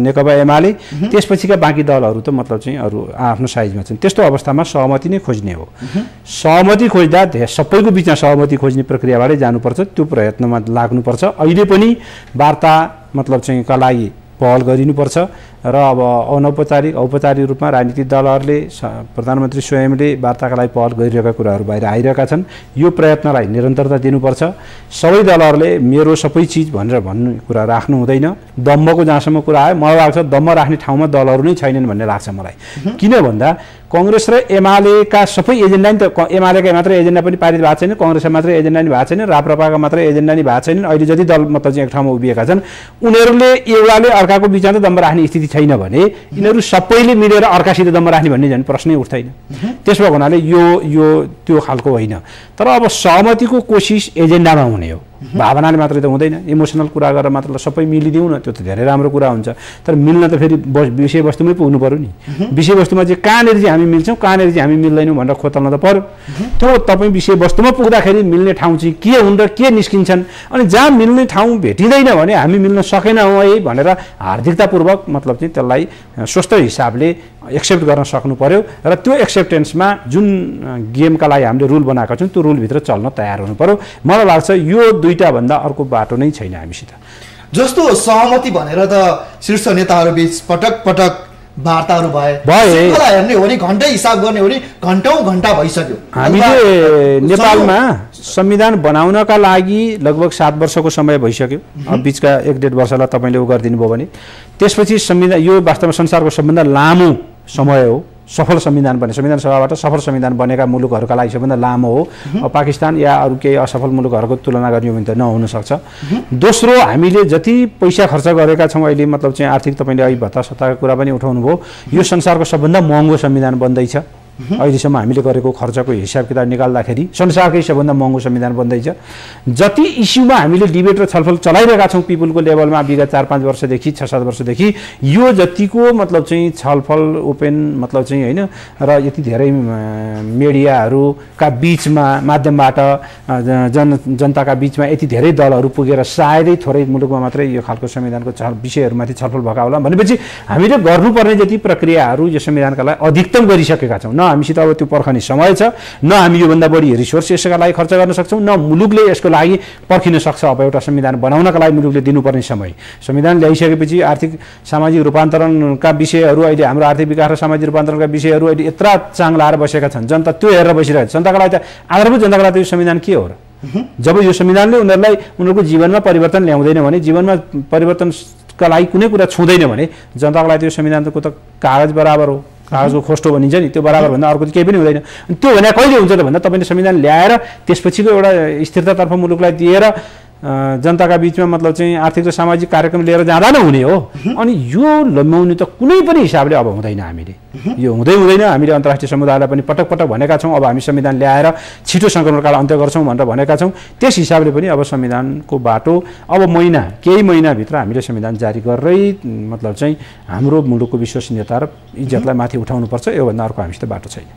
S2: नेकपा एमाले, त्यसपछिका बाँकी दलहरू त मतलब चाहिँ अरू आफ्नो साइजमा छन्। त्यस्तो अवस्थामा सहमति नै खोज्ने हो। सहमति खोज्दा सबैको बिचमा सहमति खोज्ने प्रक्रियाबाटै जानुपर्छ, त्यो प्रयत्नमा लाग्नुपर्छ। अहिले पनि वार्ता मतलब चाहिँ का लागि पहल गरिनुपर्छ र अब अनौपचारिक औपचारिक रूपमा राजनीतिक दलहरूले प्रधानमन्त्री स्वयंले वार्ताका लागि पहल गरिरहेका कुराहरू बाहिर आइरहेका छन्। यो प्रयत्नलाई निरन्तरता दिनुपर्छ। सबै दलहरूले मेरो सबै चिज भनेर भन्ने कुरा राख्नु हुँदैन। दम्बको जहाँसम्म कुरा आयो, मलाई लाग्छ दम्ब राख्ने ठाउँमा दलहरू नै छैनन् भन्ने लाग्छ मलाई। किन भन्दा कङ्ग्रेस र एमालेका सबै एजेन्डा नि त एमालेका मात्रै एजेन्डा पनि पारित भएको छैन, कङ्ग्रेसका मात्रै एजेन्डा नि भएको छैन, राप्रपाका मात्रै एजेन्डा नि भएको छैन। अहिले जति दल मतलब चाहिँ एक ठाउँमा उभिएका छन् उनीहरूले एउटाले अर्काको बिचमा त दम्ब राख्ने स्थिति छैन भने यिनीहरू सबैले मिलेर अर्कासित दम्ब राख्ने भन्ने झन् प्रश्नै उठ्दैन। त्यसो भएको हुनाले यो त्यो खालको होइन। तर अब सहमतिको कोसिस एजेन्डामा हुने हो, भावनाले मात्रै त हुँदैन। इमोसनल कुरा गरेर मात्र सबै मिलिदिउँ न, त्यो त धेरै राम्रो कुरा हुन्छ। तर मिल्न त फेरि विषयवस्तुमै पुग्नु पऱ्यो नि। विषयवस्तुमा चाहिँ कहाँनिर चाहिँ हामी मिल्छौँ, कहाँनिर चाहिँ हामी मिल्दैनौँ भनेर खोतल्न त पऱ्यो। त्यो तपाईँ विषयवस्तुमा पुग्दाखेरि मिल्ने ठाउँ चाहिँ के हुन् र के निस्किन्छन्, अनि जहाँ मिल्ने ठाउँ भेटिँदैन भने हामी मिल्न सकेनौँ है भनेर हार्दिकतापूर्वक मतलब चाहिँ त्यसलाई स्वस्थ हिसाबले एक्सेप्ट गर्न सक्नु पर्यो। र त्यो एक्सेप्टेन्समा जुन गेमका लागि हामीले रुल बनाएका छौँ त्यो रुलभित्र चल्न तयार हुनु पर्यो। मलाई लाग्छ यो दुईटा भन्दा अर्को बाटो नै छैन हामीसित।
S1: जस्तो सहमति भनेर त शीर्ष नेताहरू बीच पटक पटक वार्ताहरू भए हेर्ने हो नि, घन्टै हिसाब गर्ने हो नि, घन्टा भइसक्यो। हामीले
S2: नेपालमा संविधान बनाउनका लागि लगभग 7 वर्षको समय भइसक्यो। अब बिचका 1-1.5 वर्षलाई तपाईँले उ गरिदिनु भयो भने त्यसपछि संविधान यो वास्तवमा संसारको सबभन्दा लामो समय हो। सफल संविधान बने, संविधान सभाबाट सफल संविधान बनेका मुलुकहरूका लागि सबभन्दा लामो हो। पाकिस्तान या अरू केही असफल मुलुकहरूको तुलना गर्ने हो भने त नहुन सक्छ। दोस्रो, हामीले जति पैसा खर्च गरेका छौँ अहिले मतलब चाहिँ आर्थिक, तपाईँले अहिले भत्तासत्ताको कुरा पनि उठाउनु भयो, यो संसारको सबभन्दा महँगो संविधान बन्दैछ। अहिलेसम्म हामीले गरेको खर्चको हिसाब किताब निकाल्दाखेरि संसारकै सबभन्दा महँगो संविधान बन्दैछ। जति इस्युमा हामीले डिबेट र छलफल चलाइरहेका छौँ पिपुलको लेभलमा विगत 4-5 वर्षदेखि 6-7 वर्षदेखि, यो जतिको मतलब चाहिँ छलफल ओपन मतलब चाहिँ होइन र यति धेरै मिडियाहरूका बिचमा माध्यमबाट जनताका बिचमा यति धेरै दलहरू पुगेर सायदै थोरै मुलुकमा मात्रै यो खालको संविधानको विषयहरूमाथि छलफल भएका होला भनेपछि हामीले गर्नुपर्ने जति प्रक्रियाहरू यो संविधानका लागि अधिकतम गरिसकेका छौँ। न हामीसित अब त्यो पर्खने समय छ, न हामी योभन्दा बढी रिसोर्स यसका लागि खर्च गर्न सक्छौँ, न मुलुकले यसको लागि पर्खिन सक्छ। अब एउटा संविधान बनाउनका लागि मुलुकले दिनुपर्ने समय, संविधान ल्याइसकेपछि आर्थिक सामाजिक रूपान्तरणका विषयहरू, अहिले हाम्रो आर्थिक विकास र सामाजिक रूपान्तरणका विषयहरू अहिले यत्रा चाङ लाएर बसेका छन्। जनता त्यो हेरेर बसिरहेको छ। जनताको लागि त आधारभूत जनताको लागि यो संविधान के हो र? जब यो संविधानले उनीहरूको जीवनमा परिवर्तन ल्याउँदैन भने, जीवनमा परिवर्तनका लागि कुनै कुरा छुँदैन भने जनताको लागि त्यो संविधानको त कागज बराबर हो, कागजको खोस्टो भनिन्छ नि, त्यो बराबर भन्दा अर्को केही पनि हुँदैन। त्यो भने कहिले हुन्छ त भन्दा तपाईँले संविधान ल्याएर त्यसपछिको एउटा स्थिरतातर्फ मुलुकलाई दिएर जनताका बिचमा मतलब चाहिँ आर्थिक र सामाजिक कार्यक्रम लिएर जाँदा नै हुने हो। अनि यो लम्ब्याउने त कुनै पनि हिसाबले अब हुँदैन। हामीले यो हुँदैन। हामीले अन्तर्राष्ट्रिय समुदायलाई पनि पटक पटक भनेका छौँ, अब हामी संविधान ल्याएर छिटो सङ्क्रमणकाल अन्त्य गर्छौँ भनेर भनेका छौँ। त्यस हिसाबले पनि अब संविधानको बाटो अब केही महिनाभित्र हामीले संविधान जारी गरेरै मतलब चाहिँ हाम्रो मुलुकको विश्वसनीयता र इज्जतलाई माथि उठाउनुपर्छ। योभन्दा अर्को हामीसित बाटो छैन।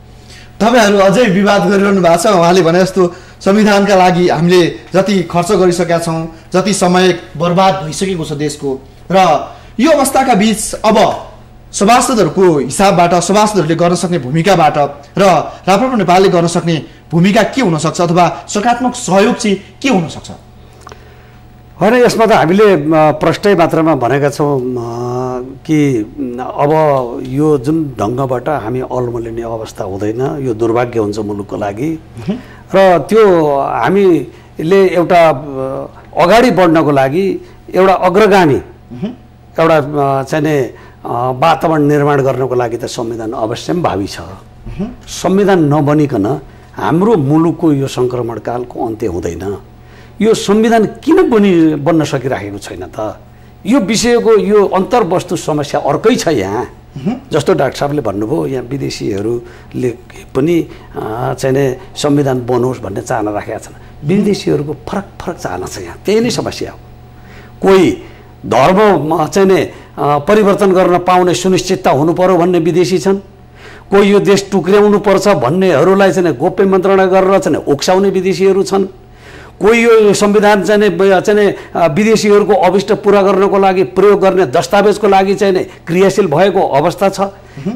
S1: तपाईहरु अझै विवाद गरिरहनु भएको छ। उहाँले भने जस्तो संविधानका लागि हामीले जति खर्च गरिसकेका छौँ, जति समय बर्बाद भइसकेको छ देशको, र यो अवस्थाका बीच अब सभासदहरूको हिसाबबाट सभासदहरूले गर्न सक्ने भूमिकाबाट र राप्रपा नेपालले गर्न सक्ने भूमिका के हुन सक्छ अथवा सकारात्मक सहयोग चाहिँ के हुन सक्छ?
S3: होइन, यसमा त हामीले प्रष्टै मात्रामा भनेका छौँ कि अब यो जुन ढङ्गबाट हामी अल्मलिने अवस्था हुँदैन। यो दुर्भाग्य हुन्छ मुलुकको लागि। र त्यो हामीले एउटा अगाडि बढ्नको लागि एउटा अग्रगामी एउटा चाहिँ वातावरण निर्माण गर्नको लागि त संविधान अवश्य भावी छ। संविधान नबनिकन हाम्रो मुलुकको यो सङ्क्रमणकालको अन्त्य हुँदैन। यो संविधान किन बन्न सकिराखेको छैन त? यो विषयको यो अन्तर्वस्तु समस्या अर्कै छ यहाँ। जस्तो डाक्टर साहबले भन्नुभयो, यहाँ विदेशीहरूले पनि चाहिँ संविधान बनोस् भन्ने चाहना राखेका छन्। विदेशीहरूको फरक फरक चाहना छ यहाँ। त्यही नै समस्या हो। कोही धर्म चाहिँ परिवर्तन गर्न पाउने सुनिश्चितता हुनु पर्यो भन्ने विदेशी छन्। कोही यो देश टुक्र्याउनु पर्छ भन्नेहरूलाई चाहिँ गोप्य मन्त्रणा गरेर चाहिँ उक्साउने विदेशीहरू छन्। कोही यो संविधान चाहिँ विदेशीहरूको अभिष्ट पुरा गर्नको लागि प्रयोग गर्ने दस्तावेजको लागि चाहिँ क्रियाशील भएको अवस्था छ।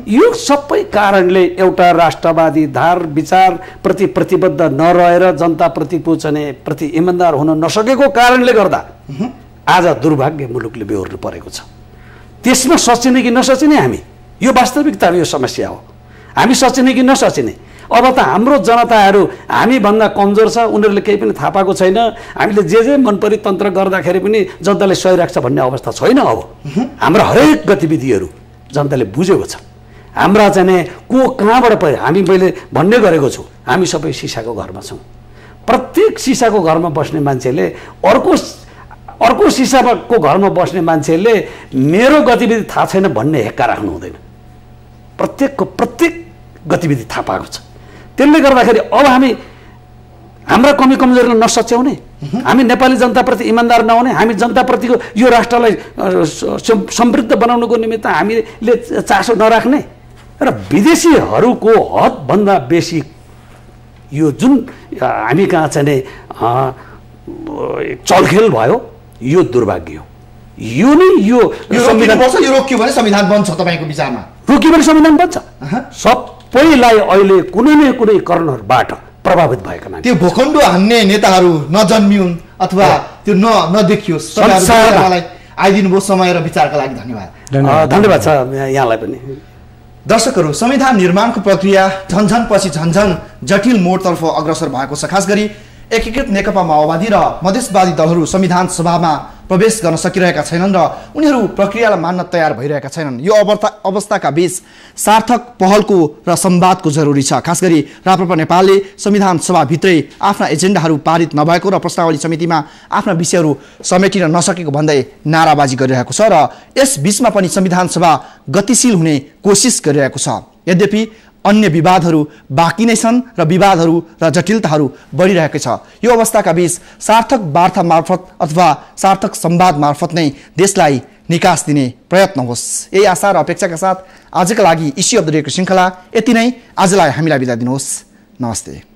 S3: यो सबै कारणले एउटा राष्ट्रवादी धार विचार प्रति प्रतिबद्ध नरहेर जनताप्रतिको चाहिँ प्रति इमानदार हुन नसकेको कारणले गर्दा आज दुर्भाग्य मुलुकले बेहोर्नु परेको छ। त्यसमा सचिने कि नसचिने हामी, यो वास्तविकता यो समस्या हो। हामी सचिने कि नसचिने। अब त हाम्रो जनताहरू हामीभन्दा कमजोर छ, उनीहरूले केही पनि थाहा पाएको छैन। हामीले जे मनपरी तन्त्र गर्दाखेरि पनि जनताले सही राख्छ भन्ने अवस्था छैन। अब हाम्रो हरेक गतिविधिहरू जनताले बुझेको छ। हाम्रा चाहिँ को कहाँबाट पऱ्यो, मैले भन्ने गरेको छु, हामी सबै सिसाको घरमा छौँ। प्रत्येक सिसाको घरमा बस्ने मान्छेले अर्को सिसाको घरमा बस्ने मान्छेले मेरो गतिविधि थाहा छैन भन्ने हेक्का राख्नु हुँदैन। प्रत्येकको प्रत्येक गतिविधि थाहा पाएको छ। त्यसले गर्दाखेरि अब हामी हाम्रा कमी कमजोरीलाई नसच्याउने, हामी नेपाली जनताप्रति इमानदार नहुने, हामी जनताप्रतिको यो राष्ट्रलाई समृद्ध बनाउनुको निमित्त हामीले चासो नराख्ने र विदेशीहरूको हदभन्दा बेसी यो जुन हामी कहाँ चाहिँ चलखेल भयो, यो दुर्भाग्य हो। यो नै यो
S1: संविधान बन्छ, यो रोकियो भने संविधान बन्छ। तपाईँको विचारमा
S3: रोकियो भने संविधान बन्छ। सबैलाई अहिले कुनै न कुनै करणहरूबाट प्रभावित भएका मान्छे,
S1: त्यो भूखण्ड हान्ने नेताहरू नजन्मिउन् अथवा त्यो नदेखियोस्। आइदिनु भयो समय र विचारका लागि
S3: धन्यवाद छ यहाँलाई पनि।
S1: दर्शकहरू, संविधान निर्माणको प्रक्रिया झन्झन पछि झन्झन जटिल मोडतर्फ अग्रसर भएको छ। खास गरी एकीकृत नेकपा माओवादी र मधेसवादी दलहरू संविधान सभामा प्रवेश गर्न सकिरहेका छैनन् र उनीहरू प्रक्रियालाई मान्न तयार भइरहेका छैनन्। यो अवस्थाका बीच सार्थक पहलको र संवादको जरुरी छ। खास गरी राप्रपा नेपालले संविधान सभाभित्रै आफ्ना एजेन्डाहरू पारित नभएको र प्रश्नावली समितिमा आफ्ना विषयहरू समेटिन नसकेको भन्दै नाराबाजी गरिरहेको छ र यस बीचमा पनि संविधान सभा गतिशील हुने कोसिस गरिरहेको छ। यद्यपि अन्य विवादहरू बाँकी नै छन् र विवादहरू र जटिलताहरू बढिरहेको छ। यो अवस्थाका बीच सार्थक वार्ता मार्फत अथवा सार्थक संवाद मार्फत नै देशलाई निकास दिने प्रयत्न होस्। यही आशा र अपेक्षाका साथ आजका लागि इस्यु अफ द डेको श्रृङ्खला यति नै। आजलाई हामीलाई बिदा दिनुहोस्। नमस्ते।